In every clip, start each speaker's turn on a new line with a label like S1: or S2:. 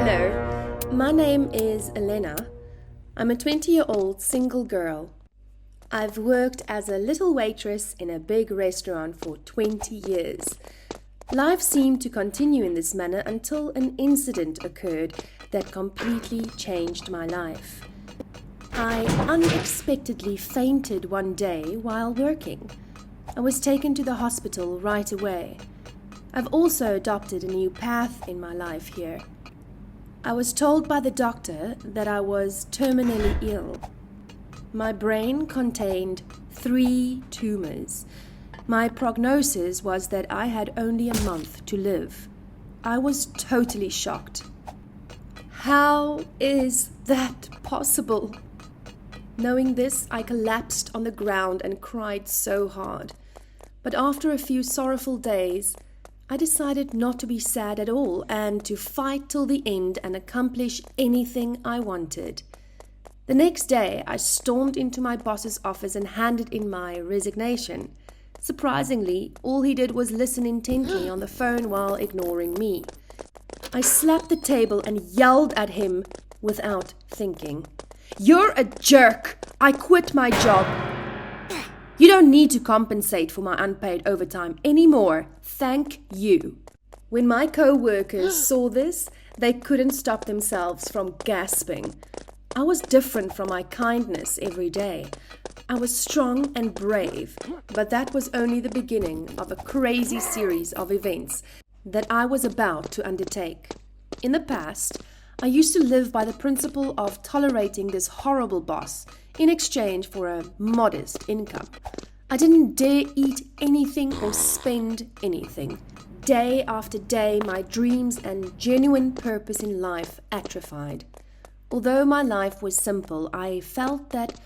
S1: Hello, my name is Elena. I'm a 20-year-old single girl. I've worked as a little waitress in a big restaurant for 20 years. Life seemed to continue in this manner until an incident occurred that completely changed my life. I unexpectedly fainted one day while working. I was taken to the hospital right away. I've also adopted a new path in my life here. I was told by the doctor that I was terminally ill. My brain contained 3 tumors. My prognosis was that I had only a month to live. I was totally shocked. How is that possible? Knowing this, I collapsed on the ground and cried so hard. But after a few sorrowful days, I decided not to be sad at all and to fight till the end and accomplish anything I wanted. The next day, I stormed into my boss's office and handed in my resignation. Surprisingly, all he did was listen intently on the phone while ignoring me. I slapped the table and yelled at him without thinking. "You're a jerk! I quit my job! You don't need to compensate for my unpaid overtime anymore. Thank you." When my co-workers saw this, they couldn't stop themselves from gasping. I was different from my kindness every day. I was strong and brave, but that was only the beginning of a crazy series of events that I was about to undertake. In the past, I used to live by the principle of tolerating this horrible boss in exchange for a modest income. I didn't dare eat anything or spend anything. Day after day, my dreams and genuine purpose in life atrophied. Although my life was simple, I felt that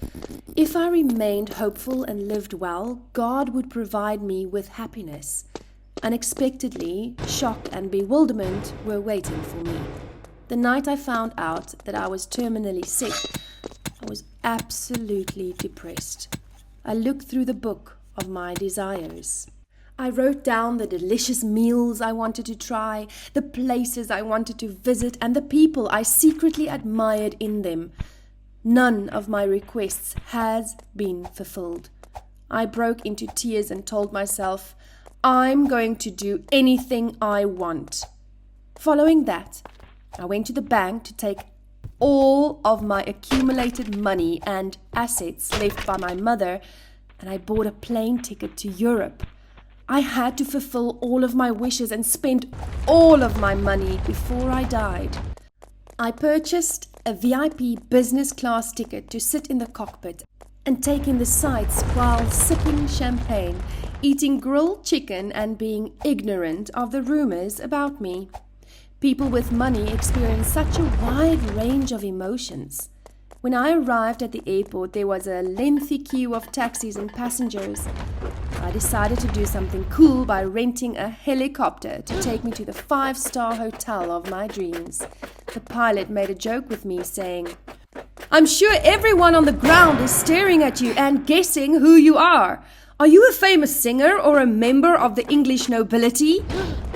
S1: if I remained hopeful and lived well, God would provide me with happiness. Unexpectedly, shock and bewilderment were waiting for me. The night I found out that I was terminally sick, I was absolutely depressed. I looked through the book of my desires. I wrote down the delicious meals I wanted to try, the places I wanted to visit, and the people I secretly admired in them. None of my requests has been fulfilled. I broke into tears and told myself, I'm going to do anything I want. Following that, I went to the bank to take all of my accumulated money and assets left by my mother, and I bought a plane ticket to Europe. I had to fulfill all of my wishes and spend all of my money before I died. I purchased a VIP business class ticket to sit in the cockpit and take in the sights while sipping champagne, eating grilled chicken and being ignorant of the rumors about me. People with money experience such a wide range of emotions. When I arrived at the airport, there was a lengthy queue of taxis and passengers. I decided to do something cool by renting a helicopter to take me to the 5-star hotel of my dreams. The pilot made a joke with me, saying, "I'm sure everyone on the ground is staring at you and guessing who you are. Are you a famous singer or a member of the English nobility?"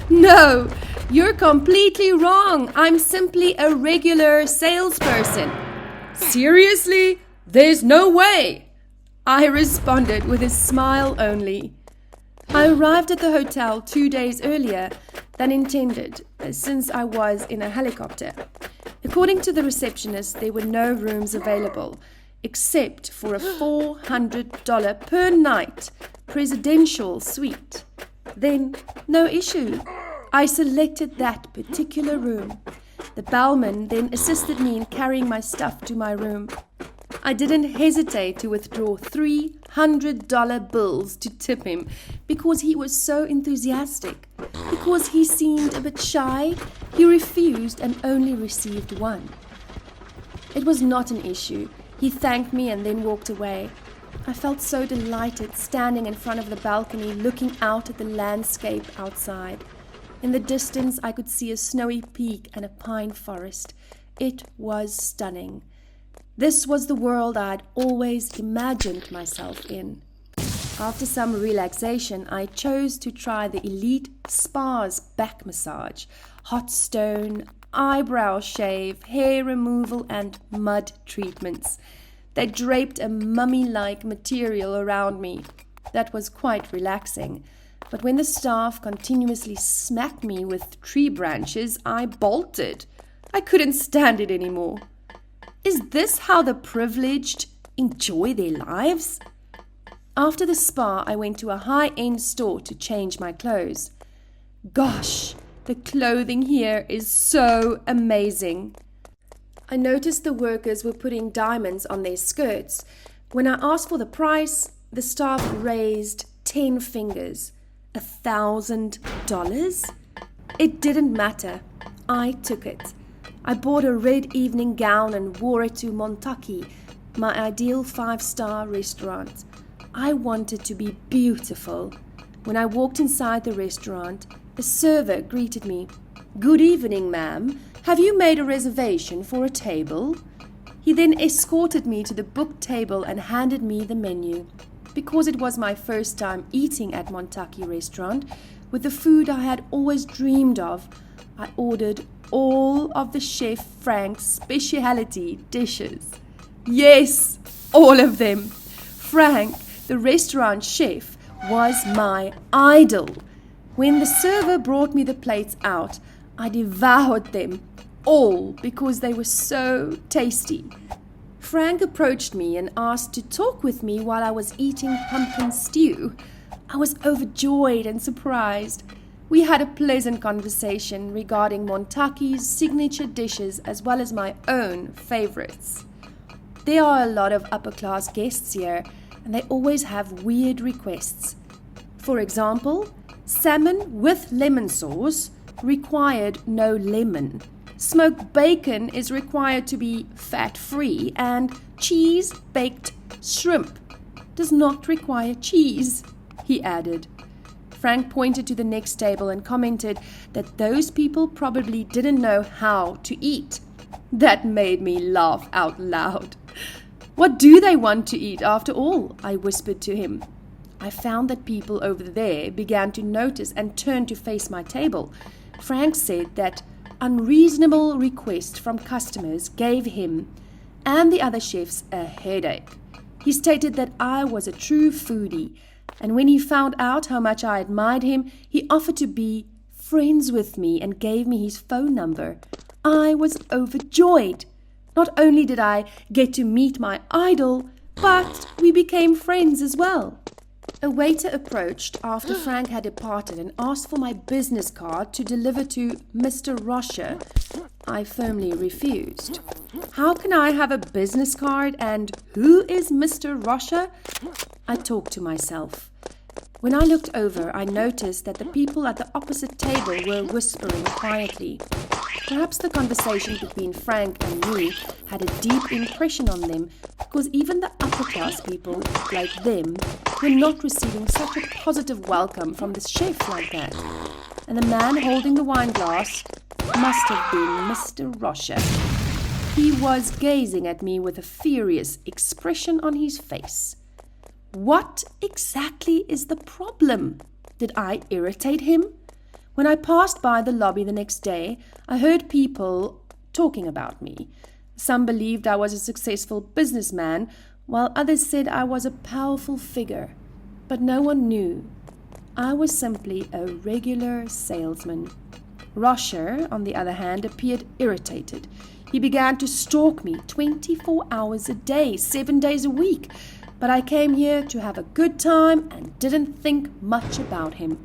S1: "No, you're completely wrong. I'm simply a regular salesperson." "Seriously? There's no way!" I responded with a smile only. I arrived at the hotel 2 days earlier than intended, since I was in a helicopter. According to the receptionist, there were no rooms available, except for a $400 per night presidential suite. Then, no issue. I selected that particular room. The bellman then assisted me in carrying my stuff to my room. I didn't hesitate to withdraw $300 bills to tip him because he was so enthusiastic. Because he seemed a bit shy, he refused and only received one. It was not an issue. He thanked me and then walked away. I felt so delighted standing in front of the balcony looking out at the landscape outside. In the distance, I could see a snowy peak and a pine forest. It was stunning. This was the world I had always imagined myself in. After some relaxation, I chose to try the Elite Spa's back massage, hot stone, eyebrow shave, hair removal, and mud treatments. They draped a mummy-like material around me. That was quite relaxing. But when the staff continuously smacked me with tree branches, I bolted. I couldn't stand it anymore. Is this how the privileged enjoy their lives? After the spa, I went to a high-end store to change my clothes. Gosh, the clothing here is so amazing. I noticed the workers were putting diamonds on their skirts. When I asked for the price, the staff raised 10 fingers. $1,000? It didn't matter. I took it. I bought a red evening gown and wore it to Montucky, my ideal 5-star restaurant. I wanted to be beautiful. When I walked inside the restaurant, a server greeted me. "Good evening, ma'am. Have you made a reservation for a table?" He then escorted me to the booked table and handed me the menu. Because it was my first time eating at Montucky restaurant, with the food I had always dreamed of, I ordered all of the Chef Frank's specialty dishes. Yes, all of them. Frank, the restaurant chef, was my idol. When the server brought me the plates out, I devoured them all because they were so tasty. Frank approached me and asked to talk with me while I was eating pumpkin stew. I was overjoyed and surprised. We had a pleasant conversation regarding Montucky's signature dishes as well as my own favorites. There are a lot of upper-class guests here, and they always have weird requests. For example, salmon with lemon sauce required no lemon. Smoked bacon is required to be fat-free, and cheese-baked shrimp does not require cheese, he added. Frank pointed to the next table and commented that those people probably didn't know how to eat. That made me laugh out loud. "What do they want to eat after all?" I whispered to him. I found that people over there began to notice and turn to face my table. Frank said that unreasonable requests from customers gave him and the other chefs a headache. He stated that I was a true foodie, and when he found out how much I admired him, he offered to be friends with me and gave me his phone number. I was overjoyed. Not only did I get to meet my idol, but we became friends as well. A waiter approached after Frank had departed and asked for my business card to deliver to Mr. Rocher. I firmly refused. How can I have a business card, and who is Mr. Rocher? I talked to myself. When I looked over, I noticed that the people at the opposite table were whispering quietly. Perhaps the conversation between Frank and me had a deep impression on them, because even the upper-class people, like them, were not receiving such a positive welcome from the chef like that. And the man holding the wine glass must have been Mr. Rocher. He was gazing at me with a furious expression on his face. What exactly is the problem? Did I irritate him? When I passed by the lobby the next day, I heard people talking about me. Some believed I was a successful businessman, while others said I was a powerful figure. But no one knew. I was simply a regular salesman. Rocher, on the other hand, appeared irritated. He began to stalk me 24 hours a day, 7 days a week. But I came here to have a good time and didn't think much about him.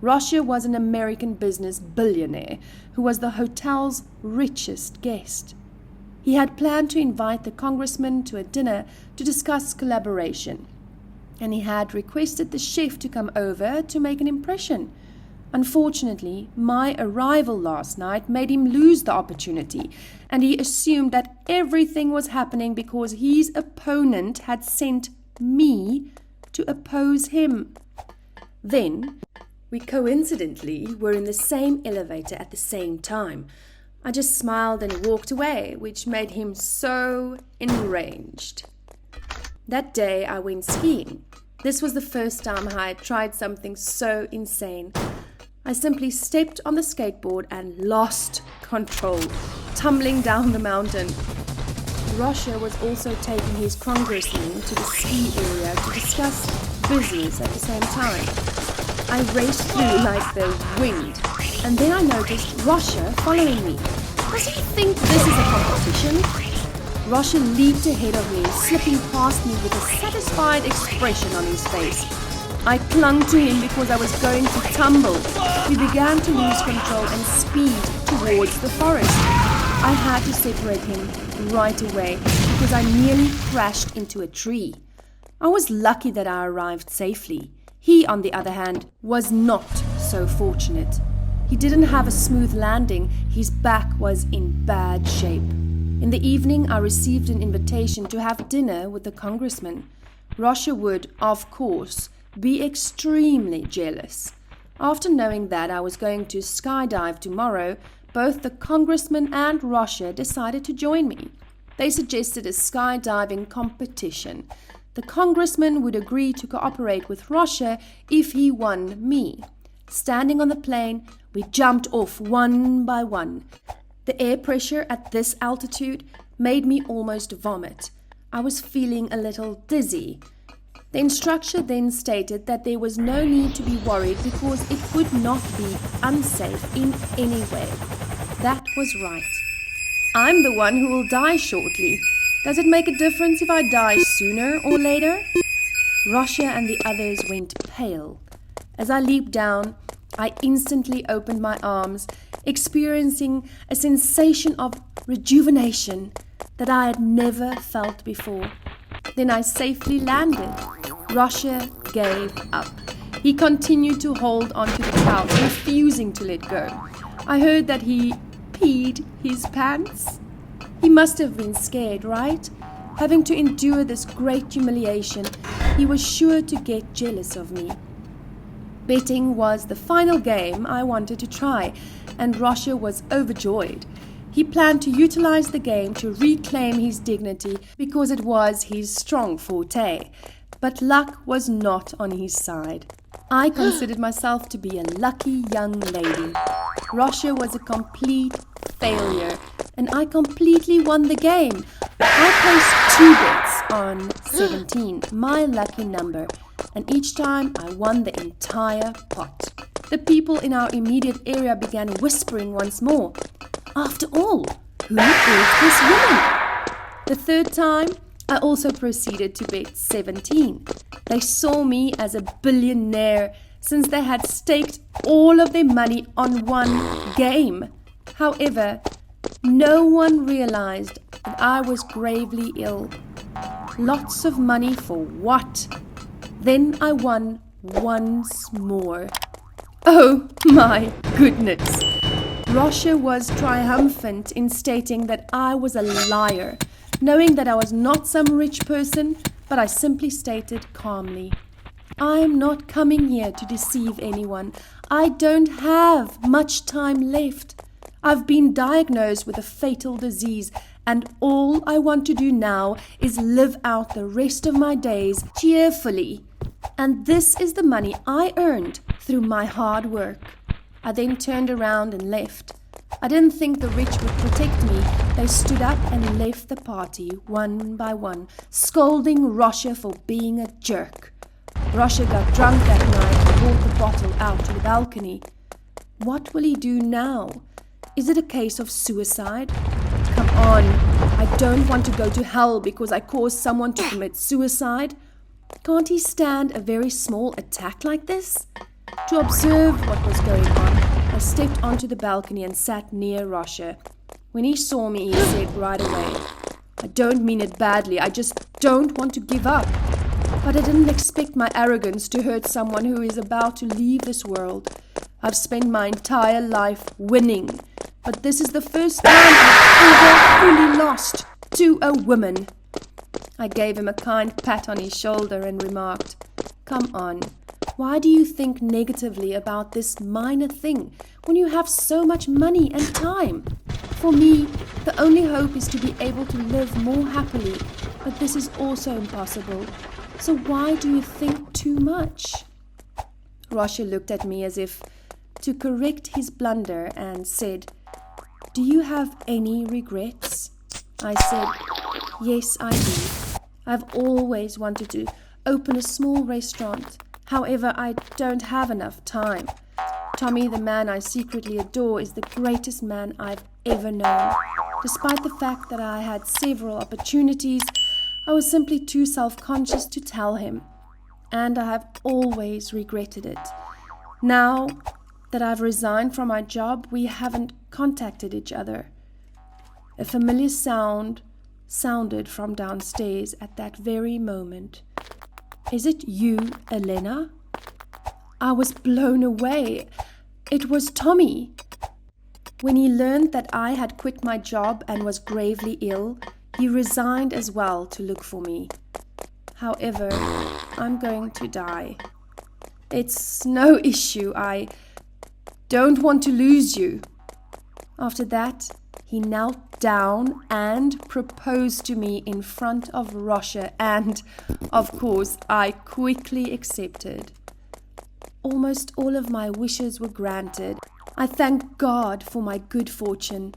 S1: Rocher was an American business billionaire who was the hotel's richest guest. He had planned to invite the congressman to a dinner to discuss collaboration, and he had requested the chef to come over to make an impression. Unfortunately, my arrival last night made him lose the opportunity, and he assumed that everything was happening because his opponent had sent me to oppose him. Then, we coincidentally were in the same elevator at the same time. I just smiled and walked away, which made him so enraged. That day I went skiing. This was the first time I had tried something so insane. I simply stepped on the skateboard and lost control, tumbling down the mountain. Russia was also taking his congressman to the ski area to discuss business at the same time. I raced through like the wind, and then I noticed Russia following me. Does he think this is a competition? Russia leaped ahead of me, slipping past me with a satisfied expression on his face. I clung to him because I was going to tumble. We began to lose control and speed towards the forest. I had to separate him right away because I nearly crashed into a tree. I was lucky that I arrived safely. He, on the other hand, was not so fortunate. He didn't have a smooth landing. His back was in bad shape. In the evening, I received an invitation to have dinner with the congressman. Russia would, of course, be extremely jealous. After knowing that I was going to skydive tomorrow, both the congressman and Russia decided to join me. They suggested a skydiving competition. The congressman would agree to cooperate with Russia if he won me. Standing on the plane, we jumped off one by one. The air pressure at this altitude made me almost vomit. I was feeling a little dizzy. The instructor then stated that there was no need to be worried because it would not be unsafe in any way. That was right. I'm the one who will die shortly. Does it make a difference if I die sooner or later? Russia and the others went pale. As I leaped down, I instantly opened my arms, experiencing a sensation of rejuvenation that I had never felt before. Then I safely landed. Russia gave up. He continued to hold onto the couch, refusing to let go. I heard that he peed his pants. He must have been scared, right? Having to endure this great humiliation, he was sure to get jealous of me. Betting was the final game I wanted to try, and Russia was overjoyed. He planned to utilize the game to reclaim his dignity because it was his strong forte. But luck was not on his side. I considered myself to be a lucky young lady. Russia was a complete failure, and I completely won the game. I placed 2 bets on 17, my lucky number, and each time I won the entire pot. The people in our immediate area began whispering once more. After all, who is this woman? The third time, I also proceeded to bet 17. They saw me as a billionaire since they had staked all of their money on one game. However, no one realized that I was gravely ill. Lots of money for what? Then I won once more. Oh my goodness! Russia was triumphant in stating that I was a liar, knowing that I was not some rich person, but I simply stated calmly, I'm not coming here to deceive anyone. I don't have much time left. I've been diagnosed with a fatal disease, and all I want to do now is live out the rest of my days cheerfully. And this is the money I earned through my hard work. I then turned around and left. I didn't think the rich would protect me. They stood up and left the party one by one, scolding Russia for being a jerk. Russia got drunk that night and brought the bottle out to the balcony. What will he do now? Is it a case of suicide? Come on, I don't want to go to hell because I caused someone to commit suicide. Can't he stand a very small attack like this? To observe what was going on, I stepped onto the balcony and sat near Russia. When he saw me, he said right away, I don't mean it badly, I just don't want to give up. But I didn't expect my arrogance to hurt someone who is about to leave this world. I've spent my entire life winning, but this is the first time I've ever fully lost to a woman. I gave him a kind pat on his shoulder and remarked, Come on, why do you think negatively about this minor thing when you have so much money and time? For me, the only hope is to be able to live more happily, but this is also impossible. So why do you think too much? Russia looked at me as if to correct his blunder and said, "Do you have any regrets?" I said, "Yes, I do. I've always wanted to open a small restaurant. However, I don't have enough time. Tommy, the man I secretly adore, is the greatest man I've ever known. Despite the fact that I had several opportunities, I was simply too self-conscious to tell him. And I have always regretted it. Now that I've resigned from my job, we haven't contacted each other." A familiar sound sounded from downstairs at that very moment. "Is it you, Elena?" I was blown away. It was Tommy. When he learned that I had quit my job and was gravely ill, he resigned as well to look for me. However, I'm going to die. It's no issue. I don't want to lose you. After that, he knelt down and proposed to me in front of Rosha, and, of course, I quickly accepted. Almost all of my wishes were granted. I thank God for my good fortune,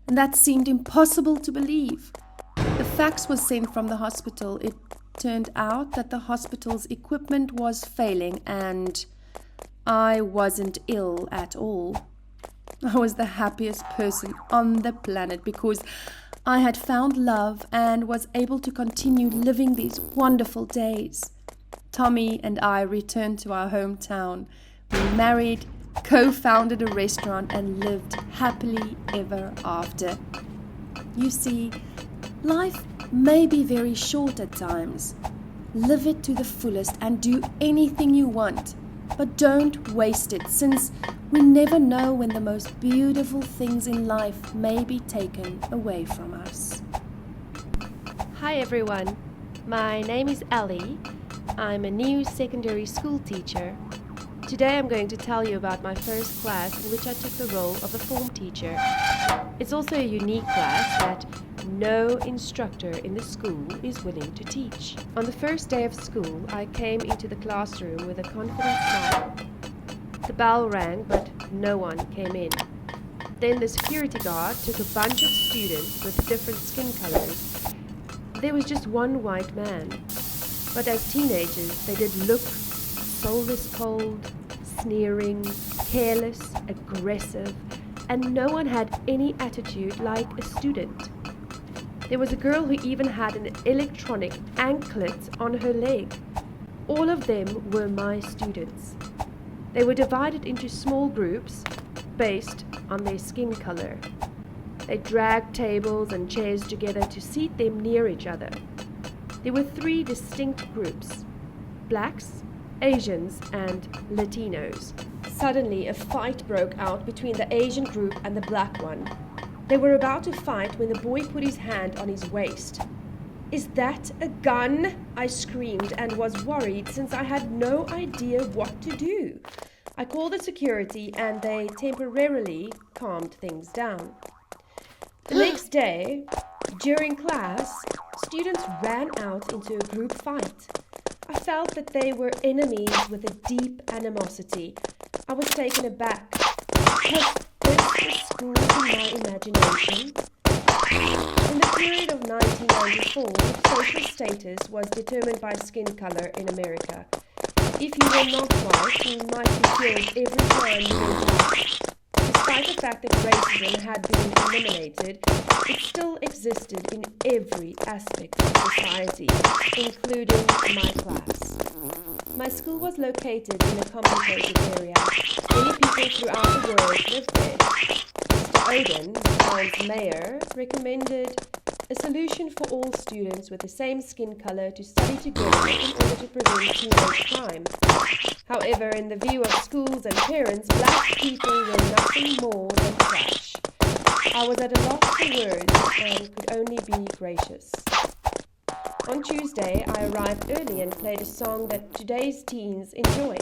S1: and that seemed impossible to believe. The fax was sent from the hospital. It turned out that the hospital's equipment was failing, and I wasn't ill at all. I was the happiest person on the planet because I had found love and was able to continue living these wonderful days. Tommy and I returned to our hometown. We married, co-founded a restaurant, and lived happily ever after. You see, life may be very short at times. Live it to the fullest and do anything you want, but don't waste it, since we never know when the most beautiful things in life may be taken away from us.
S2: Hi everyone, my name is Ali. I'm a new secondary school teacher. Today I'm going to tell you about my first class in which I took the role of a form teacher. It's also a unique class that no instructor in the school is willing to teach. On the first day of school, I came into the classroom with a confident smile. The bell rang, but no one came in. Then the security guard took a bunch of students with different skin colors. There was just one white man. But as teenagers, they did look soulless cold, sneering, careless, aggressive, and no one had any attitude like a student. There was a girl who even had an electronic anklet on her leg. All of them were my students. They were divided into small groups based on their skin color. They dragged tables and chairs together to seat them near each other. There were 3 distinct groups: blacks, Asians, and Latinos. Suddenly, a fight broke out between the Asian group and the black one. They were about to fight when the boy put his hand on his waist. "Is that a gun?" I screamed and was worried since I had no idea what to do. I called the security and they temporarily calmed things down. The next day, during class, students ran out into a group fight. I felt that they were enemies with a deep animosity. I was taken aback. Was this the school in my imagination? In the period of 1994, social status was determined by skin color in America. If you were not white, you might be killed every time you went out. Despite the fact that racism had been eliminated, it still existed in every aspect of society, including my class. My school was located in a complicated area. Many people throughout the world lived there. Mr. Odin, the town's mayor, recommended a solution for all students with the same skin color to study together in order to prevent teenage crime. However, in the view of schools and parents, black people were nothing more than trash. I was at a loss for words and could only be gracious. On Tuesday, I arrived early and played a song that today's teens enjoy.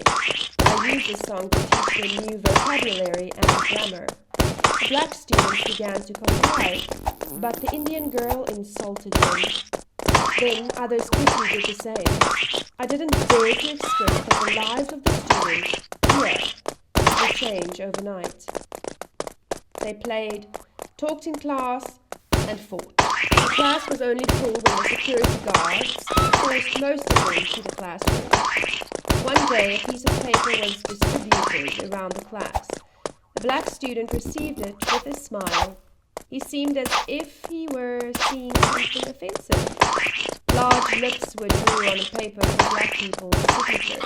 S2: I used this song to teach them new vocabulary and grammar. The black students began to comply, but the Indian girl insulted them. Then others quickly did the same. I didn't dare to expect that the lives of the students here never change overnight. They played, talked in class, and fought. The class was only full when the security guards forced most of them to the classroom. One day, a piece of paper was distributed around the class. A black student received it with a smile. He seemed as if he were seeing something offensive. Large lips were drawn on a paper for black people's signatures.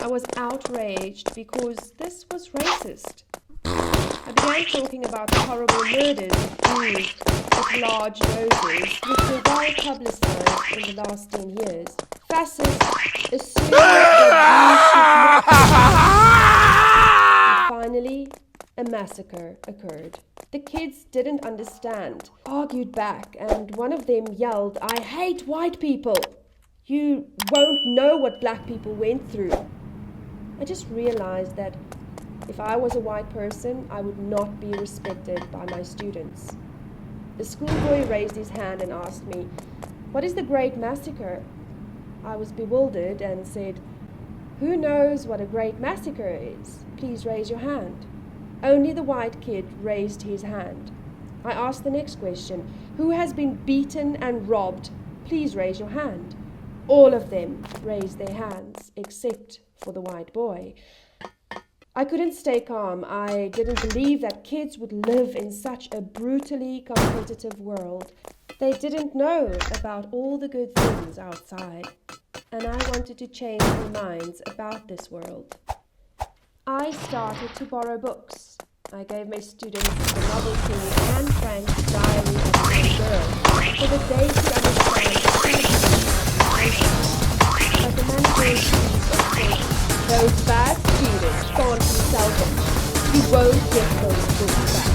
S2: I was outraged because this was racist. I began talking about the horrible murders of Jews with large noses, which were well publicized in the last 10 years. Fascists assumed that Jews should not. And finally, a massacre occurred. The kids didn't understand, argued back, and one of them yelled, "I hate white people! You won't know what black people went through." I just realized that if I was a white person, I would not be respected by my students. The schoolboy raised his hand and asked me, "What is the Great Massacre?" I was bewildered and said, "Who knows what a Great Massacre is? Please raise your hand." Only the white kid raised his hand. I asked the next question, "Who has been beaten and robbed? Please raise your hand." All of them raised their hands, except for the white boy. I couldn't stay calm. I didn't believe that kids would live in such a brutally competitive world. They didn't know about all the good things outside, and I wanted to change their minds about this world. I started to borrow books. I gave my students the novelty Anne Frank's Diary of a Young Girl so that they could understand the but the manager said, "Those bad students can't be selfish. You won't get those books back."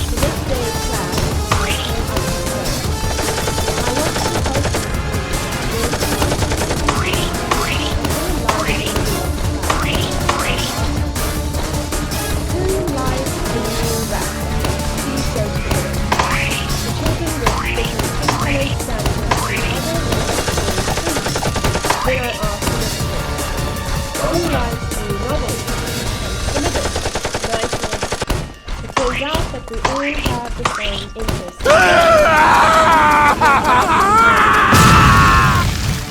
S2: The next day in class, I came up to her. I wanted to help them. We all have the same interests.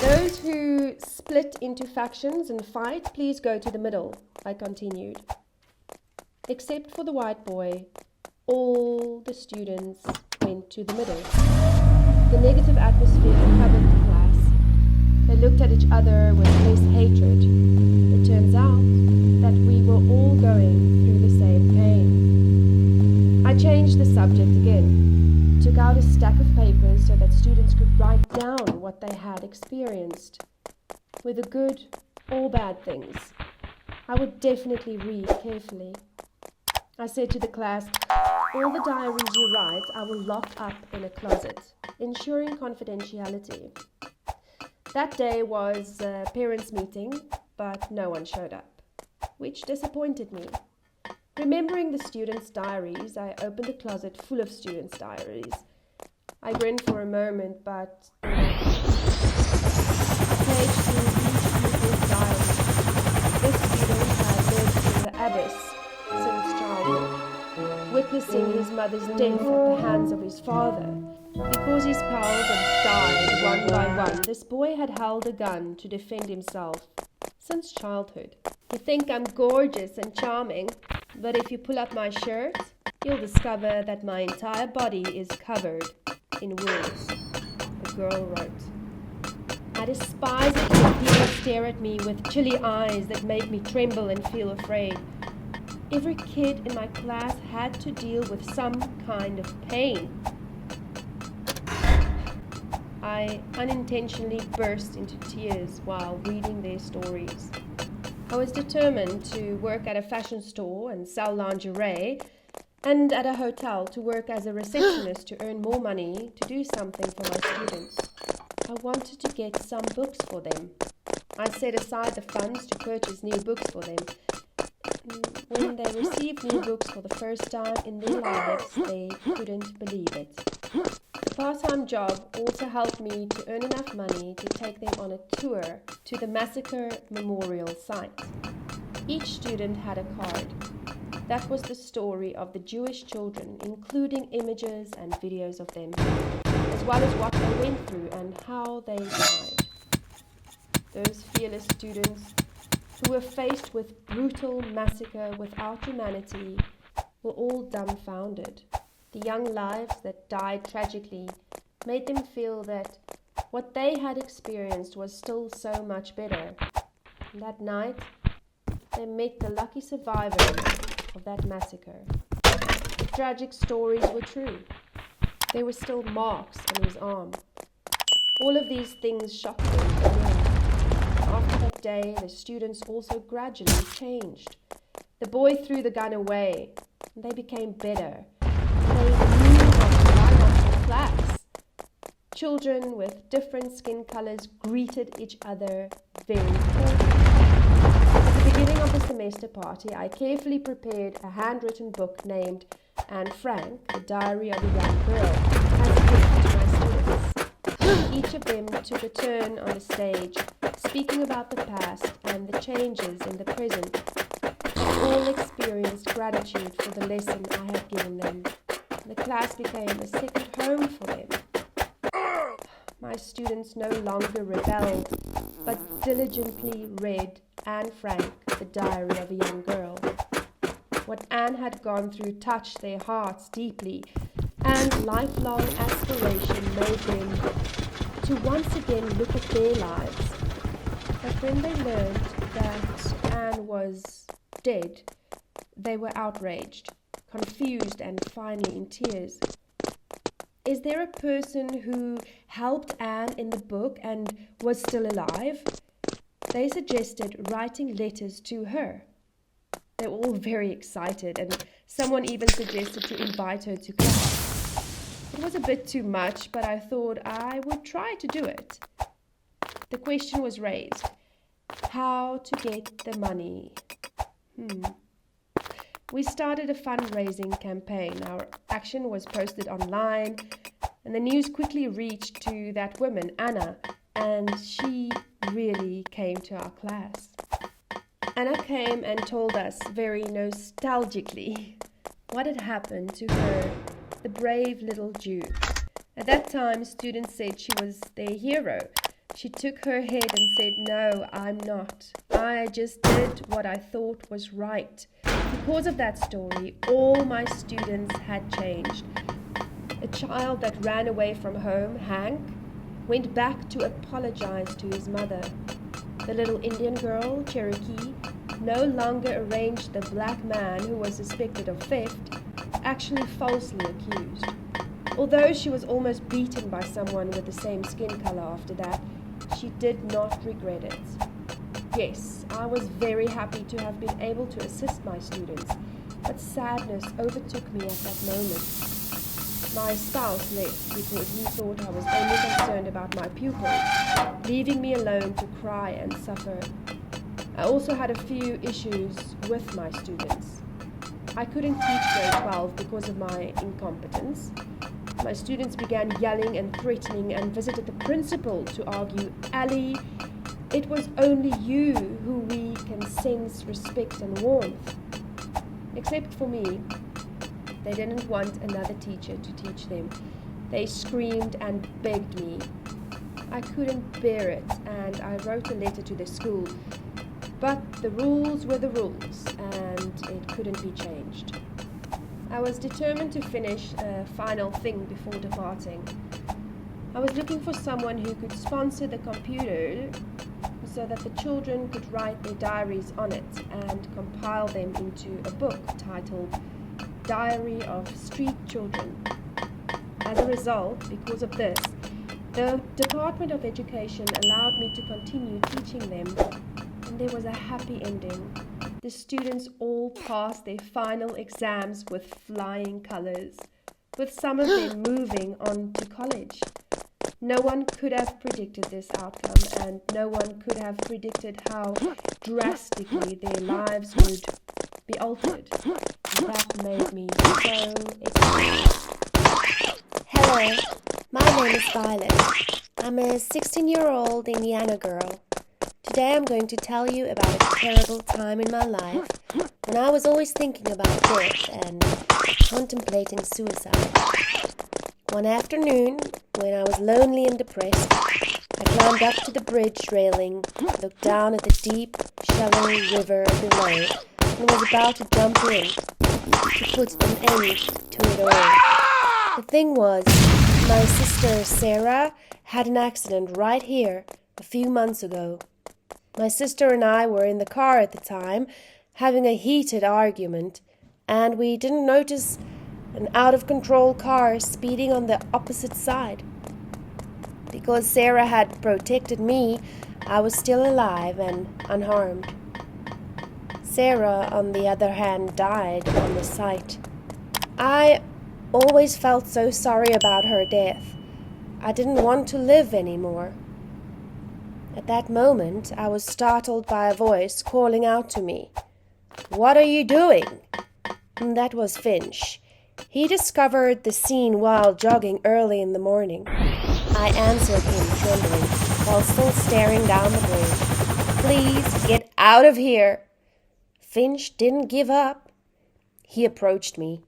S2: Those who split into factions and fight, please go to the middle, I continued. Except for the white boy, all the students went to the middle. The negative atmosphere covered the class. They looked at each other with less hatred. It turns out that we were all going through the same pain. I changed the subject again, took out a stack of papers so that students could write down what they had experienced, whether good or bad things. I would definitely read carefully. I said to the class, "All the diaries you write, I will lock up in a closet, ensuring confidentiality." That day was a parents' meeting, but no one showed up, which disappointed me. Remembering the students' diaries, I opened a closet full of students' diaries. I grinned for a moment, but a page through each pupil's diary. This student had lived in the abyss since childhood, witnessing his mother's death at the hands of his father. Because his pals had died one by one, this boy had held a gun to defend himself since childhood. You think I'm gorgeous and charming, but if you pull up my shirt, you'll discover that my entire body is covered in wounds, a girl wrote. I despise it when people stare at me with chilly eyes that make me tremble and feel afraid. Every kid in my class had to deal with some kind of pain. I unintentionally burst into tears while reading their stories. I was determined to work at a fashion store and sell lingerie, and at a hotel to work as a receptionist to earn more money to do something for my students. I wanted to get some books for them. I set aside the funds to purchase new books for them. When they received new books for the first time in their lives, they couldn't believe it. The part-time job also helped me to earn enough money to take them on a tour to the massacre memorial site. Each student had a card. That was the story of the Jewish children, including images and videos of them, as well as what they went through and how they died. Those fearless students who were faced with brutal massacre without humanity were all dumbfounded. The young lives that died tragically made them feel that what they had experienced was still so much better. And that night, they met the lucky survivors of that massacre. The tragic stories were true. There were still marks on his arm. All of these things shocked them again. After that day, the students also gradually changed. The boy threw the gun away, and they became better. They knew how to line up for class. Children with different skin colors greeted each other very cordially. At the beginning of the semester party, I carefully prepared a handwritten book named Anne Frank, The Diary of a Young Girl, as a gift to my students. Each of them took a turn on the stage, speaking about the past and the changes in the present. All experienced gratitude for the lesson I had given them. The class became a second home for them. My students no longer rebelled, but diligently read Anne Frank, The Diary of a Young Girl. What Anne had gone through touched their hearts deeply, and lifelong aspiration made them to once again look at their lives. But when they learned that Anne was dead, they were outraged, confused, and finally in tears. Is there a person who helped Anne in the book and was still alive? They suggested writing letters to her. They were all very excited, and someone even suggested to invite her to class. It was a bit too much, but I thought I would try to do it. The question was raised: how to get the money? We started a fundraising campaign. Our action was posted online, and the news quickly reached to that woman, Anna, and she really came to our class. Anna came and told us very nostalgically what had happened to her, the brave little Jew. At that time, students said she was their hero. She took her head and said, "No, I'm not. I just did what I thought was right." Because of that story, all my students had changed. A child that ran away from home, Hank, went back to apologize to his mother. The little Indian girl, Cherokee, no longer arranged the black man who was suspected of theft, actually falsely accused. Although she was almost beaten by someone with the same skin color after that, she did not regret it. Yes, I was very happy to have been able to assist my students, but sadness overtook me at that moment. My spouse left because he thought I was only concerned about my pupils, leaving me alone to cry and suffer. I also had a few issues with my students. I couldn't teach grade 12 because of my incompetence. My students began yelling and threatening and visited the principal to argue, "Ali, it was only you who we can sense respect and warmth." Except for me, they didn't want another teacher to teach them. They screamed and begged me. I couldn't bear it, and I wrote a letter to the school. But the rules were the rules, and it couldn't be changed. I was determined to finish a final thing before departing. I was looking for someone who could sponsor the computer so that the children could write their diaries on it and compile them into a book titled Diary of Street Children. As a result, because of this, the Department of Education allowed me to continue teaching them, and there was a happy ending. The students all passed their final exams with flying colors, with some of them moving on to college. No one could have predicted this outcome, and no one could have predicted how drastically their lives would be altered. That made me so excited.
S3: Hello
S1: Hi, my name is Violet. I'm a 16-year-old Indiana girl. Today I'm going to tell you about a terrible time in my life when I was always thinking about death and contemplating suicide. One afternoon, when I was lonely and depressed, I climbed up to the bridge railing, looked down at the deep, shallow river below, and was about to jump in to put an end to it all. The thing was, my sister Sarah had an accident right here a few months ago. My sister and I were in the car at the time, having a heated argument, and we didn't notice an out-of-control car speeding on the opposite side. Because Sarah had protected me, I was still alive and unharmed. Sarah, on the other hand, died on the sight. I always felt so sorry about her death. I didn't want to live anymore. At that moment, I was startled by a voice calling out to me. "What are you doing?" And that was Finch. He discovered the scene while jogging early in the morning. I answered him, trembling, while still staring down the bridge. "Please, get out of here." Finch didn't give up. He approached me.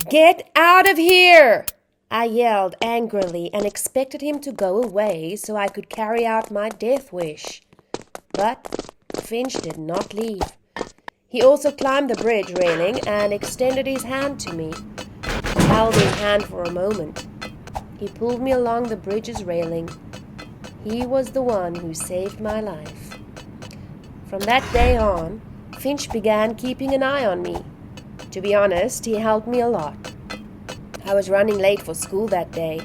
S1: "Get out of here!" I yelled angrily and expected him to go away so I could carry out my death wish. But Finch did not leave. He also climbed the bridge railing and extended his hand to me. I held his hand for a moment. He pulled me along the bridge's railing. He was the one who saved my life. From that day on, Finch began keeping an eye on me. To be honest, he helped me a lot. I was running late for school that day.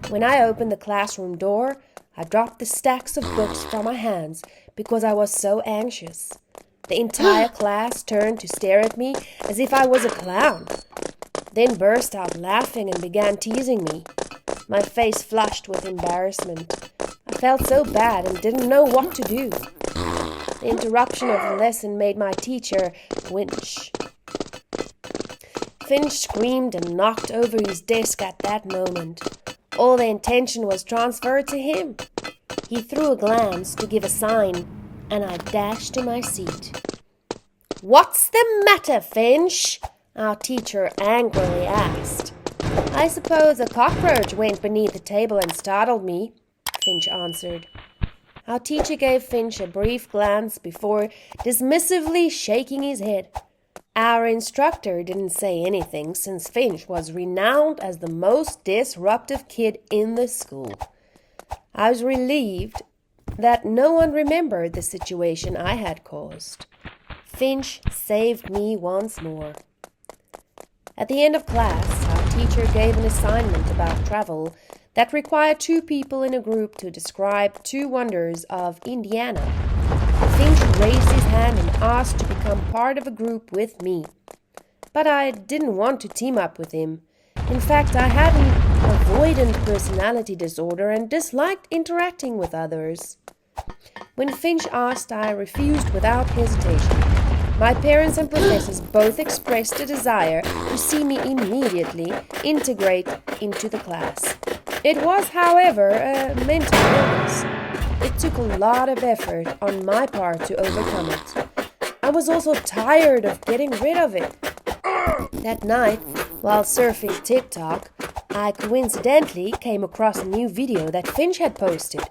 S1: When I opened the classroom door, I dropped the stacks of books from my hands because I was so anxious. The entire class turned to stare at me as if I was a clown, then burst out laughing and began teasing me. My face flushed with embarrassment. I felt so bad and didn't know what to do. The interruption of the lesson made my teacher wince. Finch screamed and knocked over his desk at that moment. All the attention was transferred to him. He threw a glance to give a sign, and I dashed to my seat. "What's the matter, Finch?" our teacher angrily asked. "I suppose a cockroach went beneath the table and startled me," Finch answered. Our teacher gave Finch a brief glance before dismissively shaking his head. Our instructor didn't say anything since Finch was renowned as the most disruptive kid in the school. I was relieved that no one remembered the situation I had caused. Finch saved me once more. At the end of class, our teacher gave an assignment about travel that required 2 people in a group to describe 2 wonders of Indiana. Finch raised his hand and asked to become part of a group with me. But I didn't want to team up with him. In fact, I had an avoidant personality disorder and disliked interacting with others. When Finch asked, I refused without hesitation. My parents and professors both expressed a desire to see me immediately integrate into the class. It was, however, a mental illness. It took a lot of effort on my part to overcome it. I was also tired of getting rid of it. That night, while surfing TikTok, I coincidentally came across a new video that Finch had posted.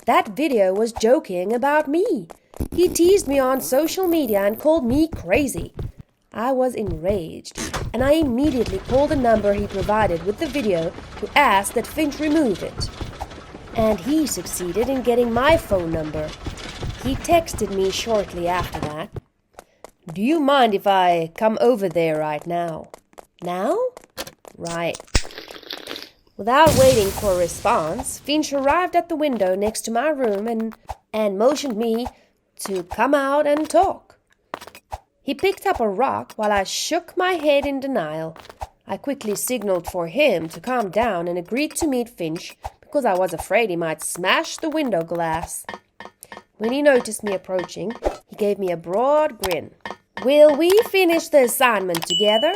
S1: That video was joking about me. He teased me on social media and called me crazy. I was enraged, and I immediately called the number he provided with the video to ask that Finch remove it. And he succeeded in getting my phone number. He texted me shortly after that. "Do you mind if I come over there right now?" "Now?" "Right." Without waiting for a response, Finch arrived at the window next to my room and motioned me to come out and talk. He picked up a rock while I shook my head in denial. I quickly signaled for him to calm down and agreed to meet Finch because I was afraid he might smash the window glass. When he noticed me approaching, he gave me a broad grin. "Will we finish the assignment together?"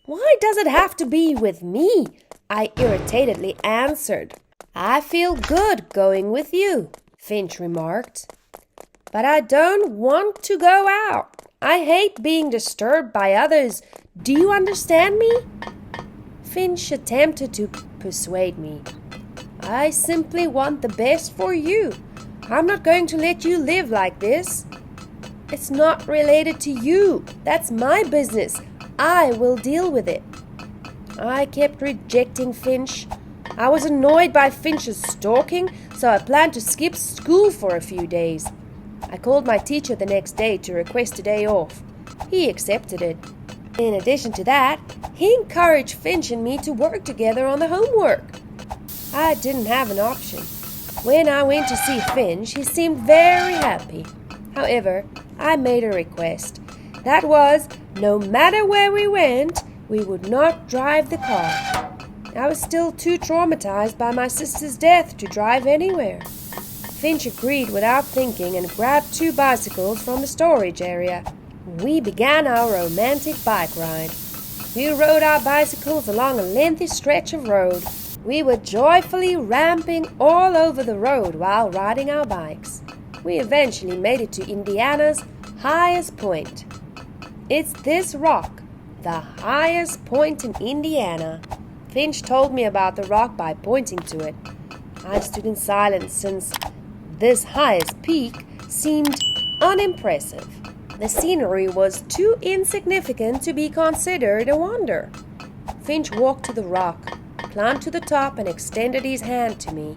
S1: "Why does it have to be with me?" I irritatedly answered. "I feel good going with you," Finch remarked. "But I don't want to go out. I hate being disturbed by others. Do you understand me?" Finch attempted to persuade me. "I simply want the best for you. I'm not going to let you live like this." "It's not related to you. That's my business. I will deal with it." I kept rejecting Finch. I was annoyed by Finch's stalking, so I planned to skip school for a few days. I called my teacher the next day to request a day off. He accepted it. In addition to that, he encouraged Finch and me to work together on the homework. I didn't have an option. When I went to see Finch, he seemed very happy. However, I made a request. That was, no matter where we went, we would not drive the car. I was still too traumatized by my sister's death to drive anywhere. Finch agreed without thinking and grabbed 2 bicycles from the storage area. We began our romantic bike ride. We rode our bicycles along a lengthy stretch of road. We were joyfully ramping all over the road while riding our bikes. We eventually made it to Indiana's highest point. It's this rock, the highest point in Indiana. Finch told me about the rock by pointing to it. I stood in silence since this highest peak seemed unimpressive. The scenery was too insignificant to be considered a wonder. Finch walked to the rock, climbed to the top, and extended his hand to me.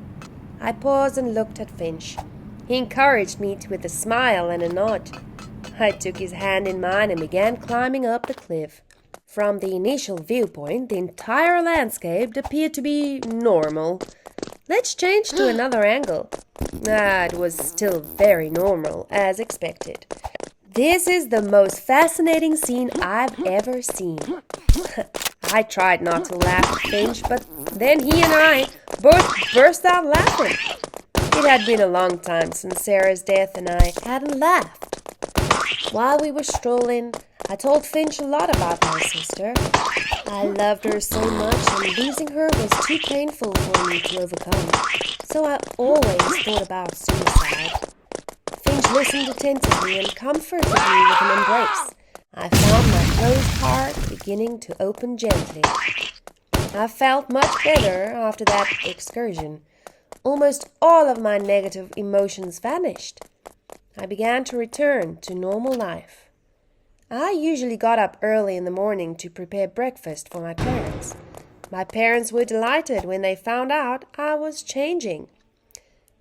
S1: I paused and looked at Finch. He encouraged me with a smile and a nod. I took his hand in mine and began climbing up the cliff. From the initial viewpoint, the entire landscape appeared to be normal. Let's change to another angle. It was still very normal, as expected. This is the most fascinating scene I've ever seen. I tried not to laugh at Finch, but then he and I both burst out laughing. It had been a long time since Sarah's death and I hadn't laughed. While we were strolling, I told Finch a lot about my sister. I loved her so much and losing her was too painful for me to overcome, so I always thought about suicide. Finch listened attentively and comforted me with an embrace. I found my closed heart beginning to open gently. I felt much better after that excursion. Almost all of my negative emotions vanished. I began to return to normal life. I usually got up early in the morning to prepare breakfast for my parents. My parents were delighted when they found out I was changing.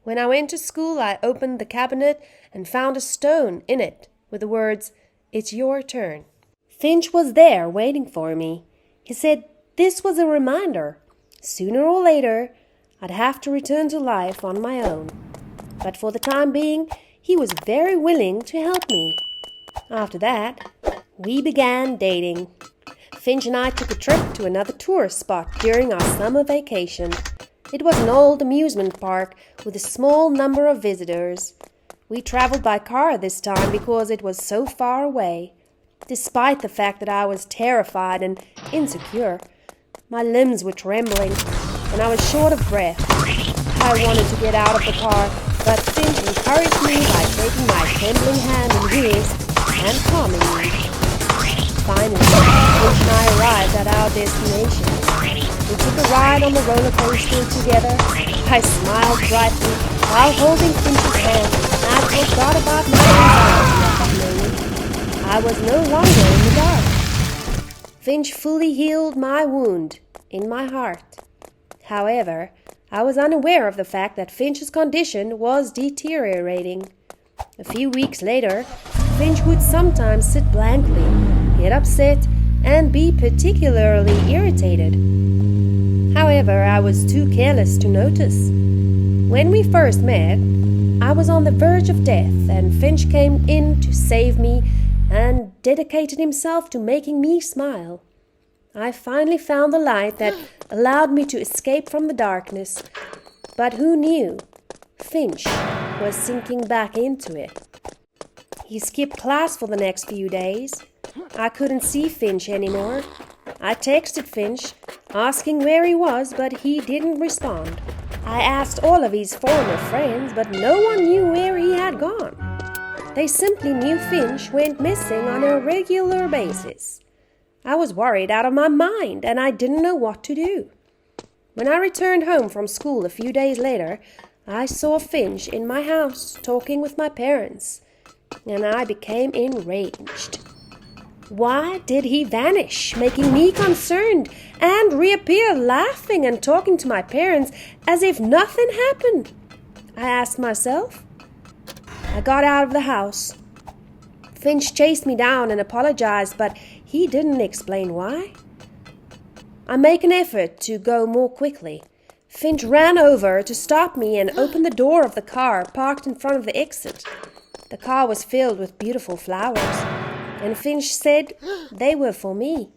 S1: When I went to school, I opened the cabinet and found a stone in it with the words, "It's your turn." Finch was there waiting for me. He said this was a reminder. Sooner or later, I'd have to return to life on my own. But for the time being, he was very willing to help me. After that, we began dating. Finch and I took a trip to another tourist spot during our summer vacation. It was an old amusement park with a small number of visitors. We traveled by car this time because it was so far away. Despite the fact that I was terrified and insecure, my limbs were trembling and I was short of breath. I wanted to get out of the car, but Finch encouraged me by taking my trembling hand in his and calming me. Finally, Finch and I arrived at our destination. We took a ride on the roller coaster together. I smiled brightly while holding Finch's hand, and I forgot about my anxiety at that moment. I was no longer in the dark. Finch fully healed my wound in my heart. However, I was unaware of the fact that Finch's condition was deteriorating. A few weeks later, Finch would sometimes sit blankly, get upset, and be particularly irritated. However, I was too careless to notice. When we first met, I was on the verge of death, and Finch came in to save me and dedicated himself to making me smile. I finally found the light that allowed me to escape from the darkness. But who knew? Finch was sinking back into it. He skipped class for the next few days. I couldn't see Finch anymore.
S3: I texted Finch, asking where he was, but he didn't respond. I asked all of his former friends, but no one knew where he had gone. They simply knew Finch went missing on a regular basis. I was worried out of my mind, and I didn't know what to do. When I returned home from school a few days later, I saw Finch in my house talking with my parents, and I became enraged. Why did he vanish, making me concerned, and reappear laughing and talking to my parents as if nothing happened? I asked myself. I got out of the house. Finch chased me down and apologized, but he didn't explain why. I make an effort to go more quickly. Finch ran over to stop me and opened the door of the car parked in front of the exit. The car was filled with beautiful flowers, and Finch said they were for me.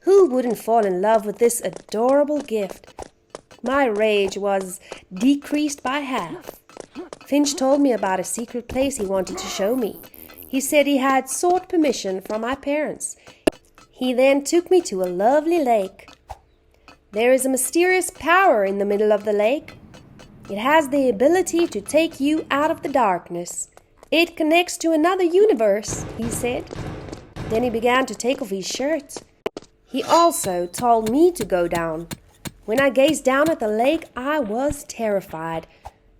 S3: Who wouldn't fall in love with this adorable gift? My rage was decreased by half. Finch told me about a secret place he wanted to show me. He said he had sought permission from my parents. He then took me to a lovely lake. There is a mysterious power in the middle of the lake. It has the ability to take you out of the darkness. It connects to another universe, he said. Then he began to take off his shirt. He also told me to go down. When I gazed down at the lake, I was terrified.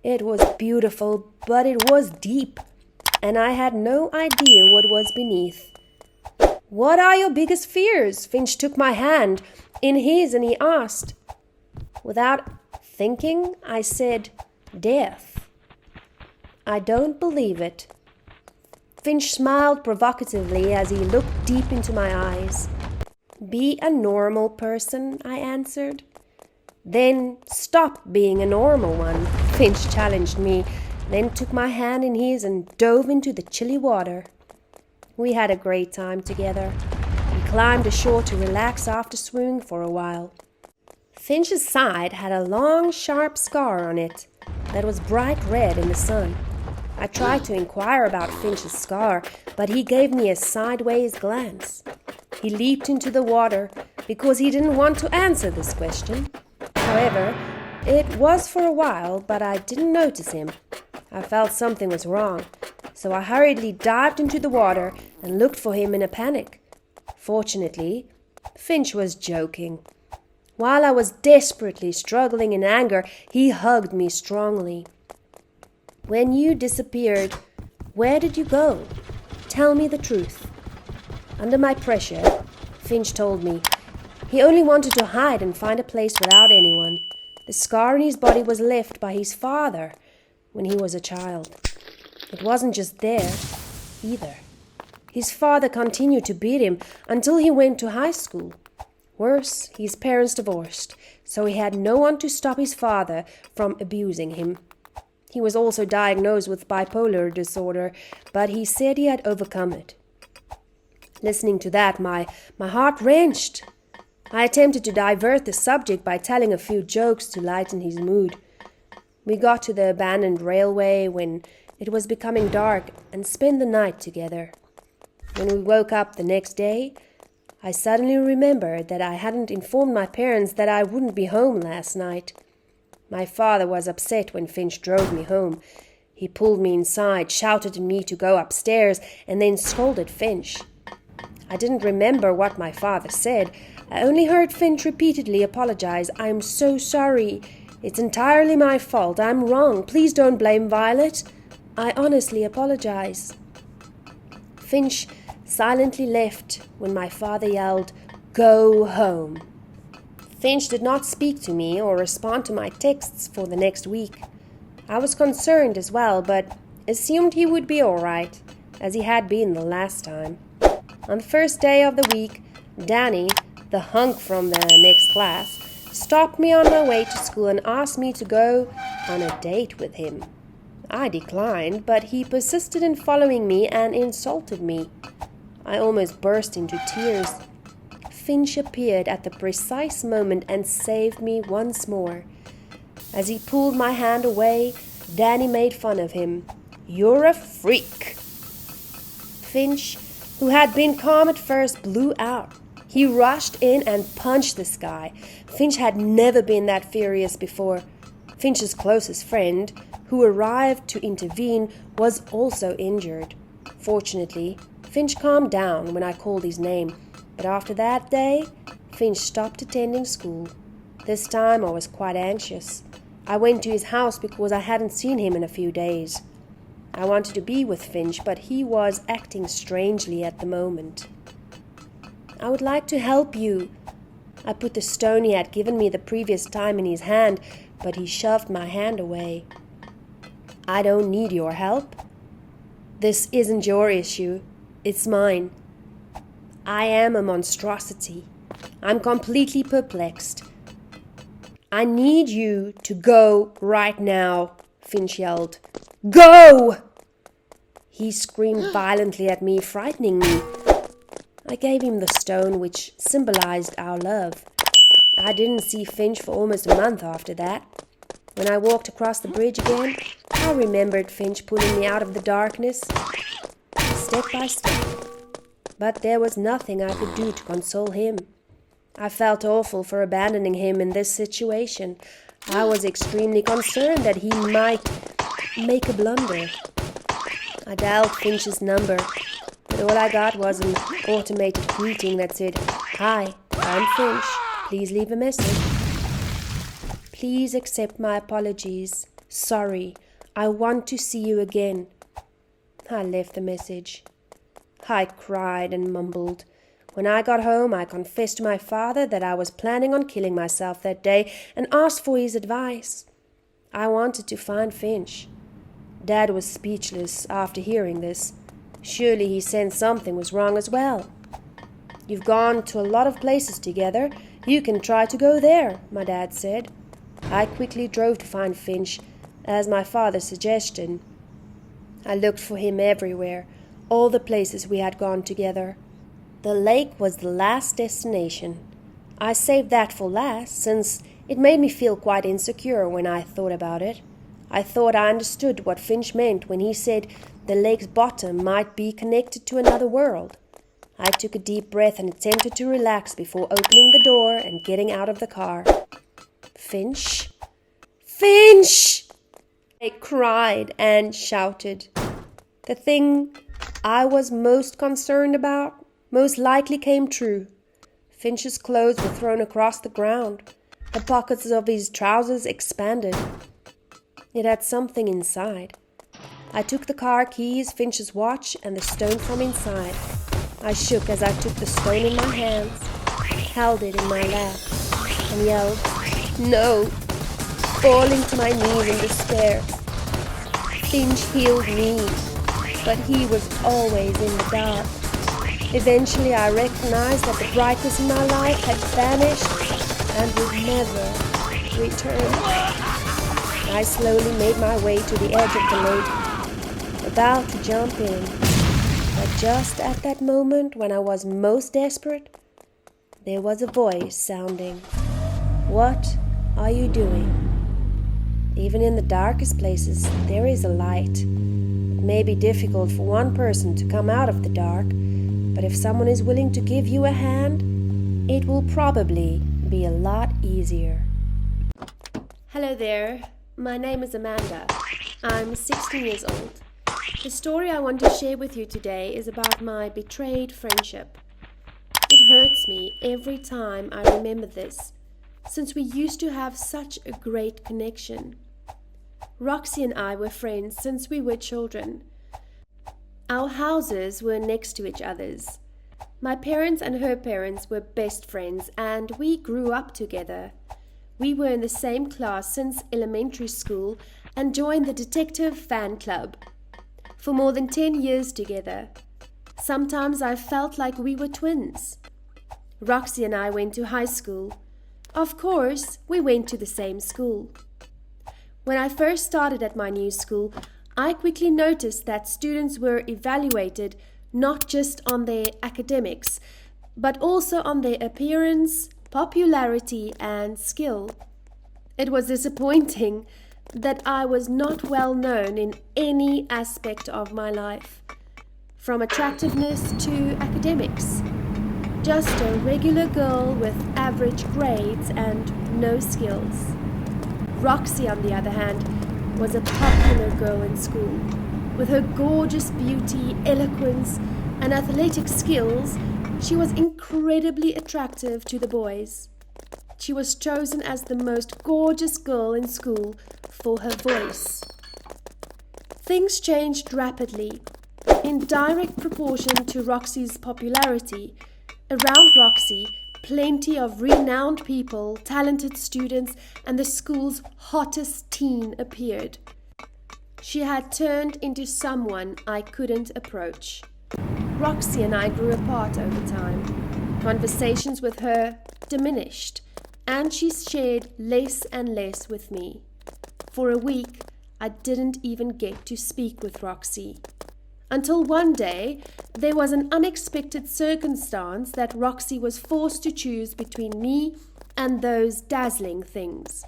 S3: It was beautiful, but it was deep, and I had no idea what was beneath. "What are your biggest fears?" Finch took my hand in his and he asked. Without thinking, I said, "Death." "I don't believe it." Finch smiled provocatively as he looked deep into my eyes. "Be a normal person," I answered. "Then stop being a normal one," Finch challenged me, then took my hand in his and dove into the chilly water. We had a great time together. We climbed ashore to relax after swimming for a while. Finch's side had a long, sharp scar on it that was bright red in the sun. I tried to inquire about Finch's scar, but he gave me a sideways glance. He leaped into the water because he didn't want to answer this question. However, it was for a while, but I didn't notice him. I felt something was wrong, so I hurriedly dived into the water and looked for him in a panic. Fortunately, Finch was joking. While I was desperately struggling in anger, he hugged me strongly. "When you disappeared, where did you go? Tell me the truth." Under my pressure, Finch told me. He only wanted to hide and find a place without anyone. The scar on his body was left by his father when he was a child. It wasn't just there, either. His father continued to beat him until he went to high school. Worse, his parents divorced, so he had no one to stop his father from abusing him. He was also diagnosed with bipolar disorder, but he said he had overcome it. Listening to that, my heart wrenched. I attempted to divert the subject by telling a few jokes to lighten his mood. We got to the abandoned railway when it was becoming dark and spent the night together. When we woke up the next day, I suddenly remembered that I hadn't informed my parents that I wouldn't be home last night. My father was upset when Finch drove me home. He pulled me inside, shouted at me to go upstairs, and then scolded Finch. I didn't remember what my father said. I only heard Finch repeatedly apologize. "I'm so sorry. It's entirely my fault. I'm wrong. Please don't blame Violet. I honestly apologize." Finch silently left when my father yelled, "Go home." Finch did not speak to me or respond to my texts for the next week. I was concerned as well, but assumed he would be all right, as he had been the last time. On the first day of the week, Danny, the hunk from the next class, stopped me on my way to school and asked me to go on a date with him. I declined, but he persisted in following me and insulted me. I almost burst into tears. Finch appeared at the precise moment and saved me once more. As he pulled my hand away, Danny made fun of him. "You're a freak." Finch, who had been calm at first, blew out. He rushed in and punched this guy. Finch had never been that furious before. Finch's closest friend, who arrived to intervene, was also injured. Fortunately, Finch calmed down when I called his name, but after that day, Finch stopped attending school. This time I was quite anxious. I went to his house because I hadn't seen him in a few days. I wanted to be with Finch, but he was acting strangely at the moment. "I would like to help you." I put the stone he had given me the previous time in his hand, but he shoved my hand away. "I don't need your help. This isn't your issue. It's mine. I am a monstrosity. I'm completely perplexed. I need you to go right now," Finch yelled. "Go!" He screamed violently at me, frightening me. I gave him the stone, which symbolized our love. I didn't see Finch for almost a month after that. When I walked across the bridge again, I remembered Finch pulling me out of the darkness, step by step. But there was nothing I could do to console him. I felt awful for abandoning him in this situation. I was extremely concerned that he might make a blunder. I dialed Finch's number, but all I got was an automated greeting that said, "Hi, I'm Finch. Please leave a message. Please accept my apologies. Sorry, I want to see you again." I left the message. I cried and mumbled. When I got home, I confessed to my father that I was planning on killing myself that day and asked for his advice. I wanted to find Finch. Dad was speechless after hearing this. Surely he sensed something was wrong as well. "You've gone to a lot of places together. You can try to go there," my dad said. I quickly drove to find Finch, as my father suggested. I looked for him everywhere, all the places we had gone together. The lake was the last destination. I saved that for last, since it made me feel quite insecure when I thought about it. I thought I understood what Finch meant when he said the lake's bottom might be connected to another world. I took a deep breath and attempted to relax before opening the door and getting out of the car. "Finch? Finch!" I cried and shouted. The thing I was most concerned about most likely came true. Finch's clothes were thrown across the ground. The pockets of his trousers expanded. It had something inside. I took the car keys, Finch's watch, and the stone from inside. I shook as I took the stone in my hands, held it in my lap, and yelled, "No!" falling to my knees in despair. Finch healed me, but he was always in the dark. Eventually I recognized that the brightness in my life had vanished and would never return. I slowly made my way to the edge of the lake, about to jump in. But just at that moment when I was most desperate, there was a voice sounding, "What are you doing?" Even in the darkest places, there is a light. It may be difficult for one person to come out of the dark, but if someone is willing to give you a hand, it will probably be a lot easier.
S1: Hello there, my name is Amanda. I'm 16 years old. The story I want to share with you today is about my betrayed friendship. It hurts me every time I remember this, since we used to have such a great connection. Roxy and I were friends since we were children. Our houses were next to each other's. My parents and her parents were best friends, and we grew up together. We were in the same class since elementary school and joined the detective fan club. For more than 10 years together. Sometimes I felt like we were twins. Roxy and I went to high school. Of course, we went to the same school. When I first started at my new school, I quickly noticed that students were evaluated not just on their academics, but also on their appearance, popularity, and skill. It was disappointing that I was not well known in any aspect of my life, from attractiveness to academics. Just a regular girl with average grades and no skills. Roxy, on the other hand, was a popular girl in school. With her gorgeous beauty, eloquence, and athletic skills, she was incredibly attractive to the boys. She was chosen as the most gorgeous girl in school for her voice. Things changed rapidly, in direct proportion to Roxy's popularity. Around Roxy, plenty of renowned people, talented students, and the school's hottest teen appeared. She had turned into someone I couldn't approach. Roxy and I grew apart over time. Conversations with her diminished, and she shared less and less with me. For a week, I didn't even get to speak with Roxy. Until one day, there was an unexpected circumstance that Roxy was forced to choose between me and those dazzling things.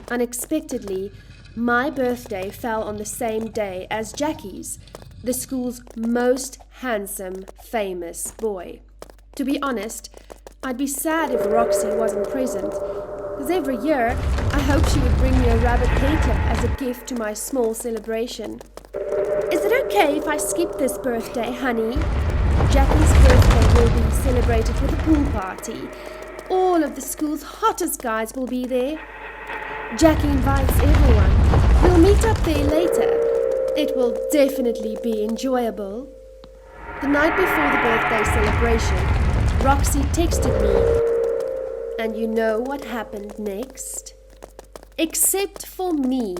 S1: Unexpectedly, my birthday fell on the same day as Jackie's, the school's most handsome, famous boy. To be honest, I'd be sad if Roxy wasn't present, because every year I hoped she would bring me a rabbit hair clip as a gift to my small celebration. Is it okay if I skip this birthday, honey? Jackie's birthday will be celebrated with a pool party. All of the school's hottest guys will be there. Jackie invites everyone. We'll meet up there later. It will definitely be enjoyable. The night before the birthday celebration, Roxy texted me. And you know what happened next? Except for me,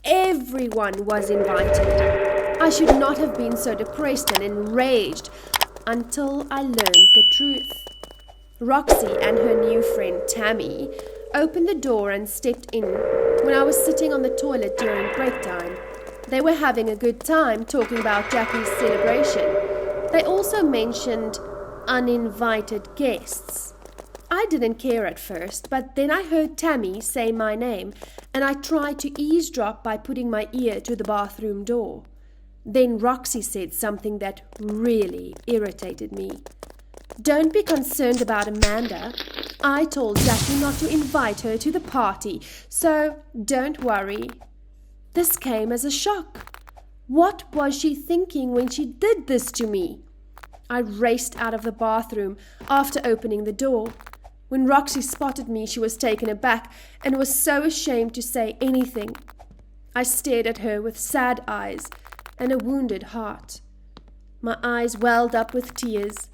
S1: everyone was invited. I should not have been so depressed and enraged until I learned the truth. Roxy and her new friend Tammy opened the door and stepped in when I was sitting on the toilet during break time. They were having a good time talking about Jackie's celebration. They also mentioned uninvited guests. I didn't care at first, but then I heard Tammy say my name, and I tried to eavesdrop by putting my ear to the bathroom door. Then Roxy said something that really irritated me. Don't be concerned about Amanda. I told Jackie not to invite her to the party, so don't worry. This came as a shock. What was she thinking when she did this to me? I raced out of the bathroom after opening the door. When Roxy spotted me, she was taken aback and was so ashamed to say anything. I stared at her with sad eyes and a wounded heart. My eyes welled up with tears.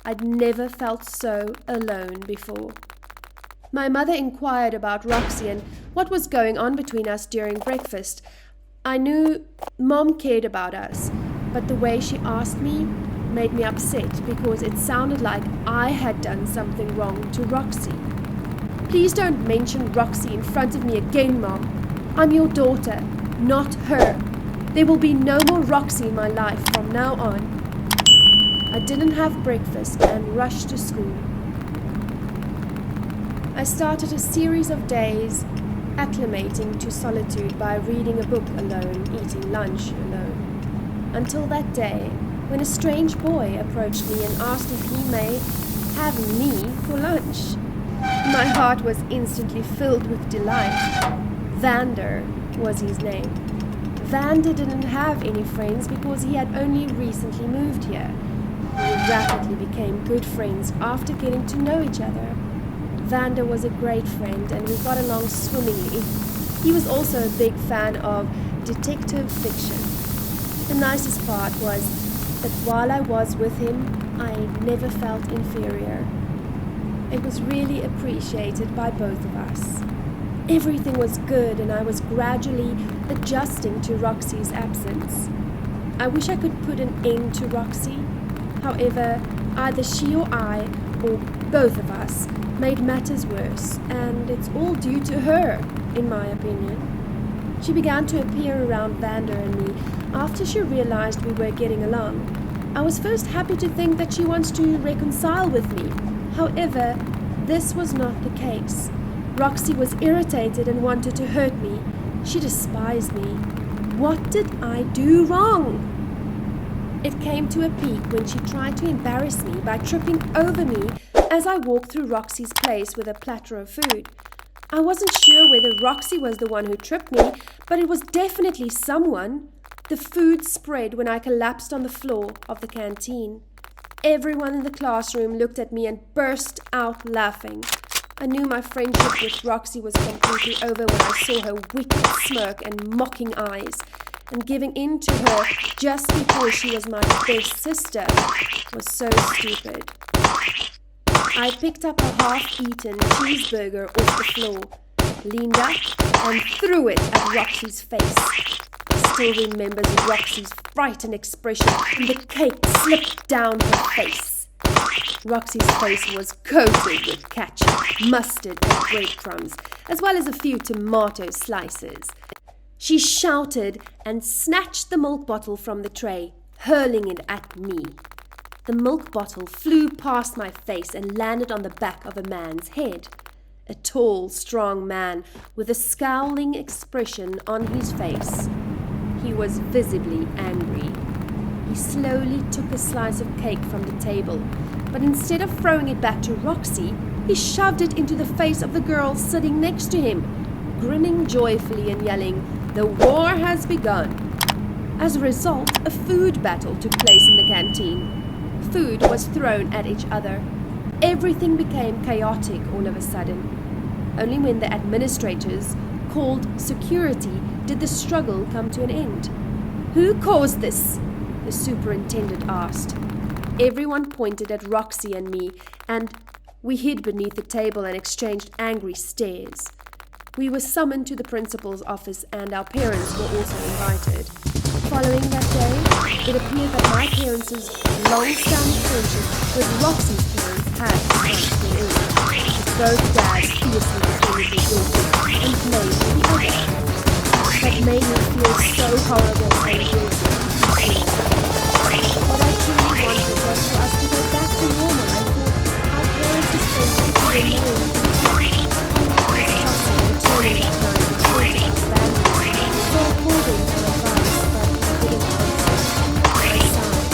S1: I'd never felt so alone before. My mother inquired about Roxy and what was going on between us during breakfast. I knew Mom cared about us, but the way she asked me made me upset because it sounded like I had done something wrong to Roxy. Please don't mention Roxy in front of me again, Mom. I'm your daughter, not her. There will be no more Roxy in my life from now on. I didn't have breakfast and rushed to school. I started a series of days acclimating to solitude by reading a book alone, eating lunch alone. Until that day, when a strange boy approached me and asked if he may have me for lunch. My heart was instantly filled with delight. Vander was his name. Vander didn't have any friends because he had only recently moved here. We rapidly became good friends after getting to know each other. Vander was a great friend and we got along swimmingly. He was also a big fan of detective fiction. The nicest part was that while I was with him, I never felt inferior. It was really appreciated by both of us. Everything was good and I was gradually adjusting to Roxy's absence. I wish I could put an end to Roxy. However, either she or I, or both of us, made matters worse, and it's all due to her, in my opinion. She began to appear around Vander and me after she realized we were getting along. I was first happy to think that she wants to reconcile with me. However, this was not the case. Roxy was irritated and wanted to hurt me. She despised me. What did I do wrong? It came to a peak when she tried to embarrass me by tripping over me as I walked through Roxy's place with a platter of food. I wasn't sure whether Roxy was the one who tripped me, but it was definitely someone. The food spread when I collapsed on the floor of the canteen. Everyone in the classroom looked at me and burst out laughing. I knew my friendship with Roxy was completely over when I saw her wicked smirk and mocking eyes. And giving in to her just because she was my best sister was so stupid. I picked up a half-eaten cheeseburger off the floor, leaned up and threw it at Roxy's face. I still remembers Roxy's frightened expression and the cake slipped down her face. Roxy's face was coated with ketchup, mustard and breadcrumbs, as well as a few tomato slices. She shouted and snatched the milk bottle from the tray, hurling it at me. The milk bottle flew past my face and landed on the back of a man's head. A tall, strong man with a scowling expression on his face. He was visibly angry. He slowly took a slice of cake from the table, but instead of throwing it back to Roxy, he shoved it into the face of the girl sitting next to him, grinning joyfully and yelling, "The war has begun." As a result, a food battle took place in the canteen. Food was thrown at each other. Everything became chaotic all of a sudden. Only when the administrators called security did the struggle come to an end. "Who caused this?" the superintendent asked. Everyone pointed at Roxy and me, and we hid beneath the table and exchanged angry stares. We were summoned to the principal's office and our parents were also invited. Following that day, it appeared that my parents' long-standing friendship with Roxy's parents had come to an end. Both dads fiercely defended their daughter and blamed the other. That made me feel so horrible and guilty. What I truly wanted was for us to go back to normal and for our parents' friendship to remain. Turning that night and pointing his bandage, so I called him for advice, but he didn't answer. I sighed.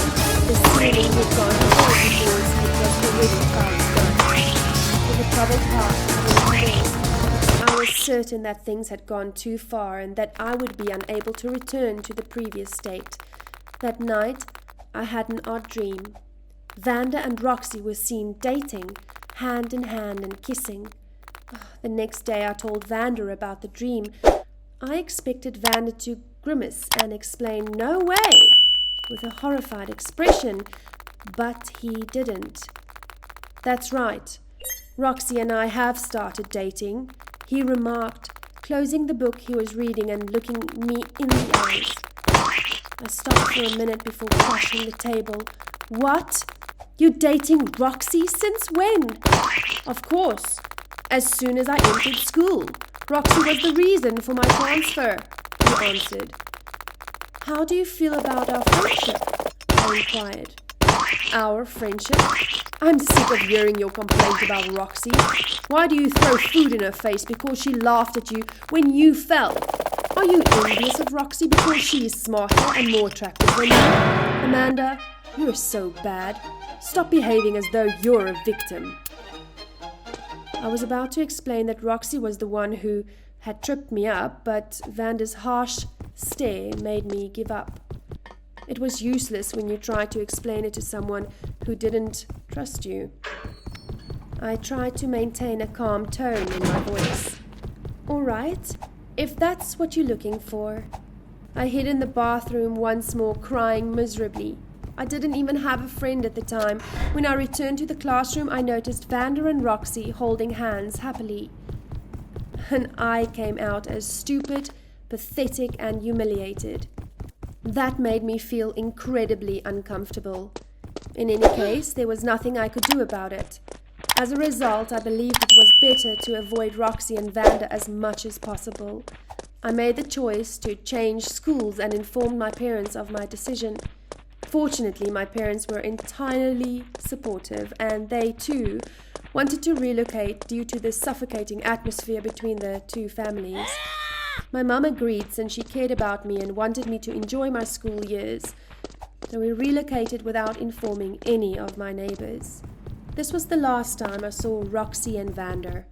S1: The ceiling had gone horribly because it was already far gone. With a troubled heart I was certain that things had gone too far and that I would be unable to return to the previous state. That night, I had an odd dream. Vanda and Roxy were seen dating, hand in hand and kissing. The next day I told Vanda about the dream. I expected Vanda to grimace and explain "no way" with a horrified expression, but he didn't. "That's right. Roxy and I have started dating," he remarked, closing the book he was reading and looking me in the eyes. I stopped for a minute before crashing the table. "What? You're dating Roxy? Since when?" "Of course. As soon as I entered school. Roxy was the reason for my transfer," he answered. "How do you feel about our friendship?" I inquired. "Our friendship? I'm sick of hearing your complaint about Roxy. Why do you throw food in her face because she laughed at you when you fell? Are you envious of Roxy because she is smarter and more attractive than you? Amanda, you're so bad. Stop behaving as though you're a victim." I was about to explain that Roxy was the one who had tripped me up, but Vanda's harsh stare made me give up. It was useless when you tried to explain it to someone who didn't trust you. I tried to maintain a calm tone in my voice. "All right, if that's what you're looking for." I hid in the bathroom once more, crying miserably. I didn't even have a friend at the time. When I returned to the classroom, I noticed Vanda and Roxy holding hands happily. And I came out as stupid, pathetic, and humiliated. That made me feel incredibly uncomfortable. In any case, there was nothing I could do about it. As a result, I believed it was better to avoid Roxy and Vanda as much as possible. I made the choice to change schools and informed my parents of my decision. Fortunately, my parents were entirely supportive, and they, too, wanted to relocate due to the suffocating atmosphere between the two families. My mum agreed since she cared about me and wanted me to enjoy my school years. so we relocated without informing any of my neighbors. This was the last time I saw Roxy and Vander.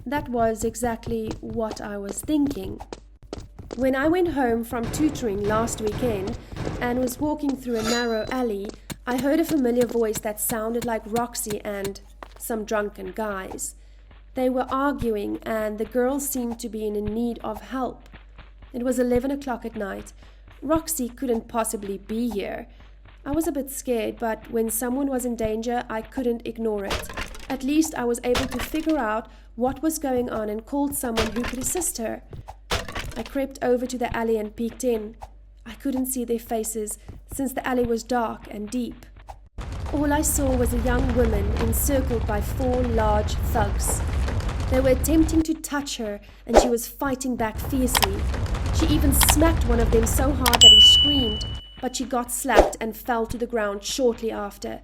S1: That was exactly what I was thinking. When I went home from tutoring last weekend and was walking through a narrow alley, I heard a familiar voice that sounded like Roxy and some drunken guys. They were arguing and the girl seemed to be in need of help. It was 11 o'clock at night. Roxy couldn't possibly be here. I was a bit scared, but when someone was in danger, I couldn't ignore it. At least I was able to figure out what was going on and called someone who could assist her. I crept over to the alley and peeked in. I couldn't see their faces since the alley was dark and deep. All I saw was a young woman encircled by 4 large thugs. They were attempting to touch her and she was fighting back fiercely. She even smacked one of them so hard that he screamed, but she got slapped and fell to the ground shortly after.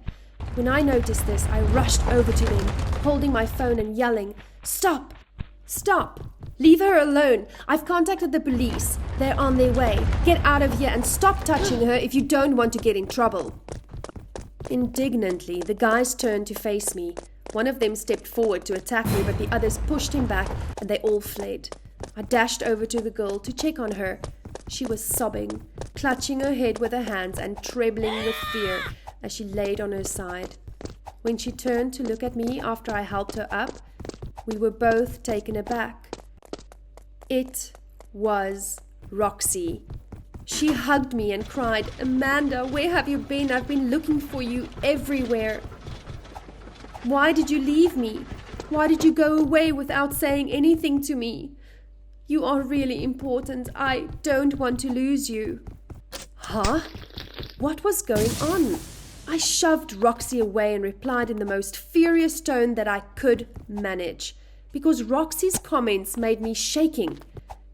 S1: When I noticed this, I rushed over to them, holding my phone and yelling, "Stop! Stop! Leave her alone! I've contacted the police. They're on their way. Get out of here and stop touching her if you don't want to get in trouble." Indignantly, the guys turned to face me. One of them stepped forward to attack me, but the others pushed him back and they all fled. I dashed over to the girl to check on her. She was sobbing, clutching her head with her hands and trembling with fear as she laid on her side. When she turned to look at me after I helped her up, we were both taken aback. It was Roxy. She hugged me and cried, "Amanda, where have you been? I've been looking for you everywhere. Why did you leave me? Why did you go away without saying anything to me? You are really important. I don't want to lose you." Huh? What was going on? I shoved Roxy away and replied in the most furious tone that I could manage, because Roxy's comments made me shaking.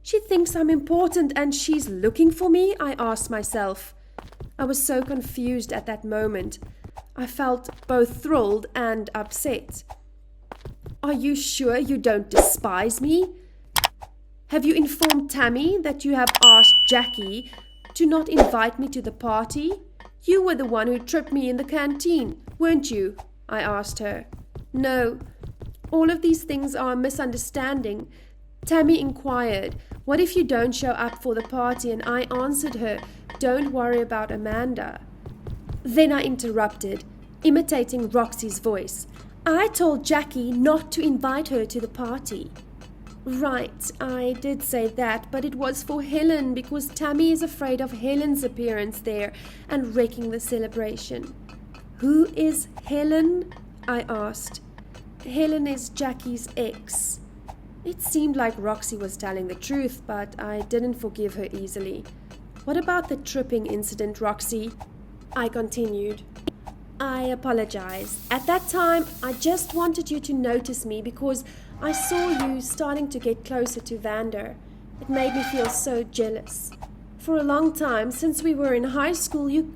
S1: She thinks I'm important and she's looking for me, I asked myself. I was so confused at that moment. I felt both thrilled and upset. "Are you sure you don't despise me? Have you informed Tammy that you have asked Jackie to not invite me to the party? You were the one who tripped me in the canteen, weren't you?" I asked her. "No. All of these things are a misunderstanding." Tammy inquired, "What if you don't show up for the party?" And I answered her, "Don't worry about Amanda." Then I interrupted, imitating Roxy's voice. "I told Jackie not to invite her to the party." "Right, I did say that, but it was for Helen because Tammy is afraid of Helen's appearance there and wrecking the celebration." "Who is Helen?" I asked. "Helen is Jackie's ex." It seemed like Roxy was telling the truth, but I didn't forgive her easily. "What about the tripping incident, Roxy?" I continued. "I apologize. At that time, I just wanted you to notice me because I saw you starting to get closer to Vander. It made me feel so jealous. For a long time, since we were in high school, you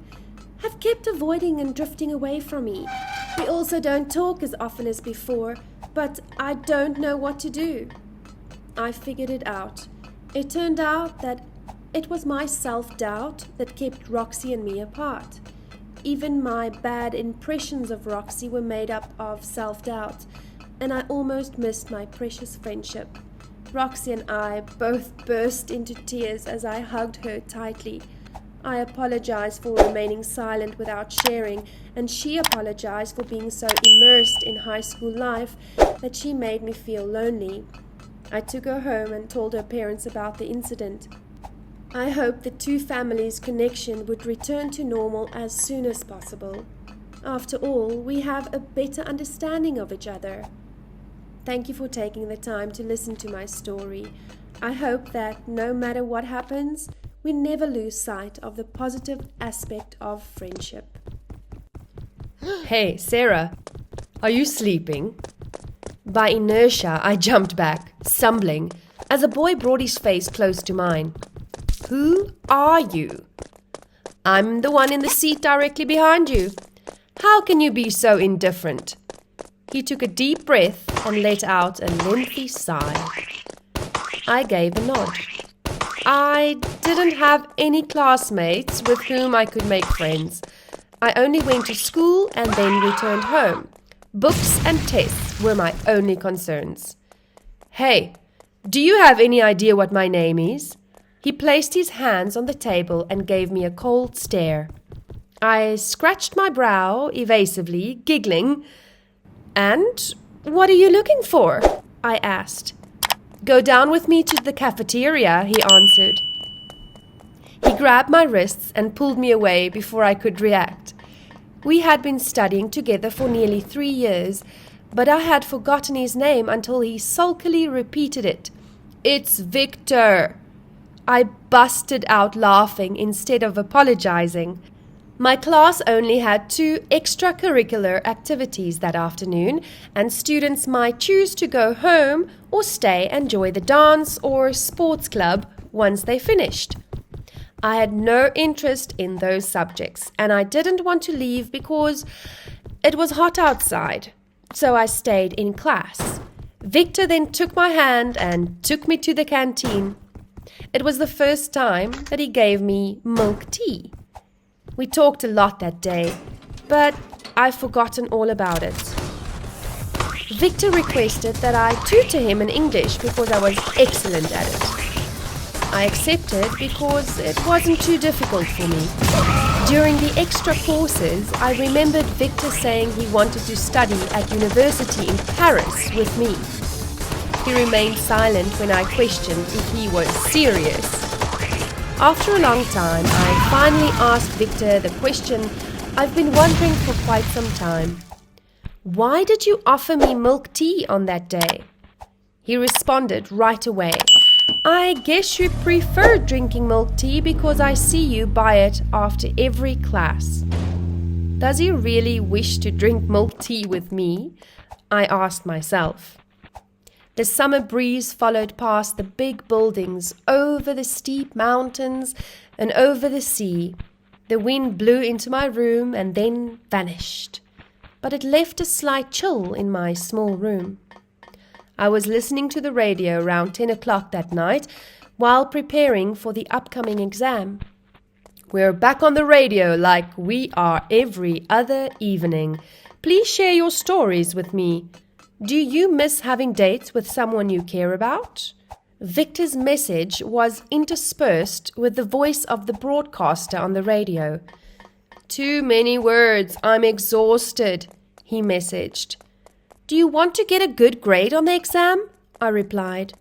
S1: have kept avoiding and drifting away from me. We also don't talk as often as before, but I don't know what to do." I figured it out. It turned out that it was my self-doubt that kept Roxy and me apart. Even my bad impressions of Roxy were made up of self-doubt, and I almost missed my precious friendship. Roxy and I both burst into tears as I hugged her tightly. I apologized for remaining silent without sharing, and she apologized for being so immersed in high school life that she made me feel lonely. I took her home and told her parents about the incident. I hoped the two families' connection would return to normal as soon as possible. After all, we have a better understanding of each other. Thank you for taking the time to listen to my story. I hope that no matter what happens, we never lose sight of the positive aspect of friendship.
S3: Hey, Sarah, are you sleeping? By inertia, I jumped back, stumbling, as a boy brought his face close to mine. "Who are you?" "I'm the one in the seat directly behind you. How can you be so indifferent?" He took a deep breath and let out a lengthy sigh. I gave a nod.
S2: I didn't have any classmates with whom I could make friends. I only went to school and then returned home. Books and tests were my only concerns. Hey, do you have any idea what my name is? He placed his hands on the table and gave me a cold stare. I scratched my brow evasively, giggling. And what are you looking for? I asked. Go down with me to the cafeteria, he answered. He grabbed my wrists and pulled me away before I could react. We had been studying together for nearly 3 years, but I had forgotten his name until he sulkily repeated it. It's Victor. I busted out laughing instead of apologizing. My class only had 2 extracurricular activities that afternoon, and students might choose to go home or stay and enjoy the dance or sports club once they finished. I had no interest in those subjects, and I didn't want to leave because it was hot outside, so I stayed in class. Victor then took my hand and took me to the canteen. It was the first time that he gave me milk tea. We talked a lot that day, but I've forgotten all about it. Victor requested that I tutor him in English because I was excellent at it. I accepted because it wasn't too difficult for me. During the extra courses, I remembered Victor saying he wanted to study at university in Paris with me. He remained silent when I questioned if he was serious. After a long time, I finally asked Victor the question I've been wondering for quite some time. Why did you offer me milk tea on that day? He responded right away. I guess you prefer drinking milk tea because I see you buy it after every class. Does he really wish to drink milk tea with me? I asked myself. The summer breeze followed past the big buildings, over the steep mountains and over the sea. The wind blew into my room and then vanished, but it left a slight chill in my small room. I was listening to the radio around 10 o'clock that night while preparing for the upcoming exam. We're back on the radio like we are every other evening. Please share your stories with me. Do you miss having dates with someone you care about? Victor's message was interspersed with the voice of the broadcaster on the radio. Too many words. I'm exhausted, he messaged. Do you want to get a good grade on the exam? I replied.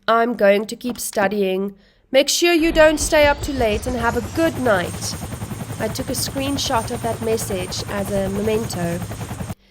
S2: I'm going to keep studying. Make sure you don't stay up too late and have a good night. I took a screenshot of that message as a memento.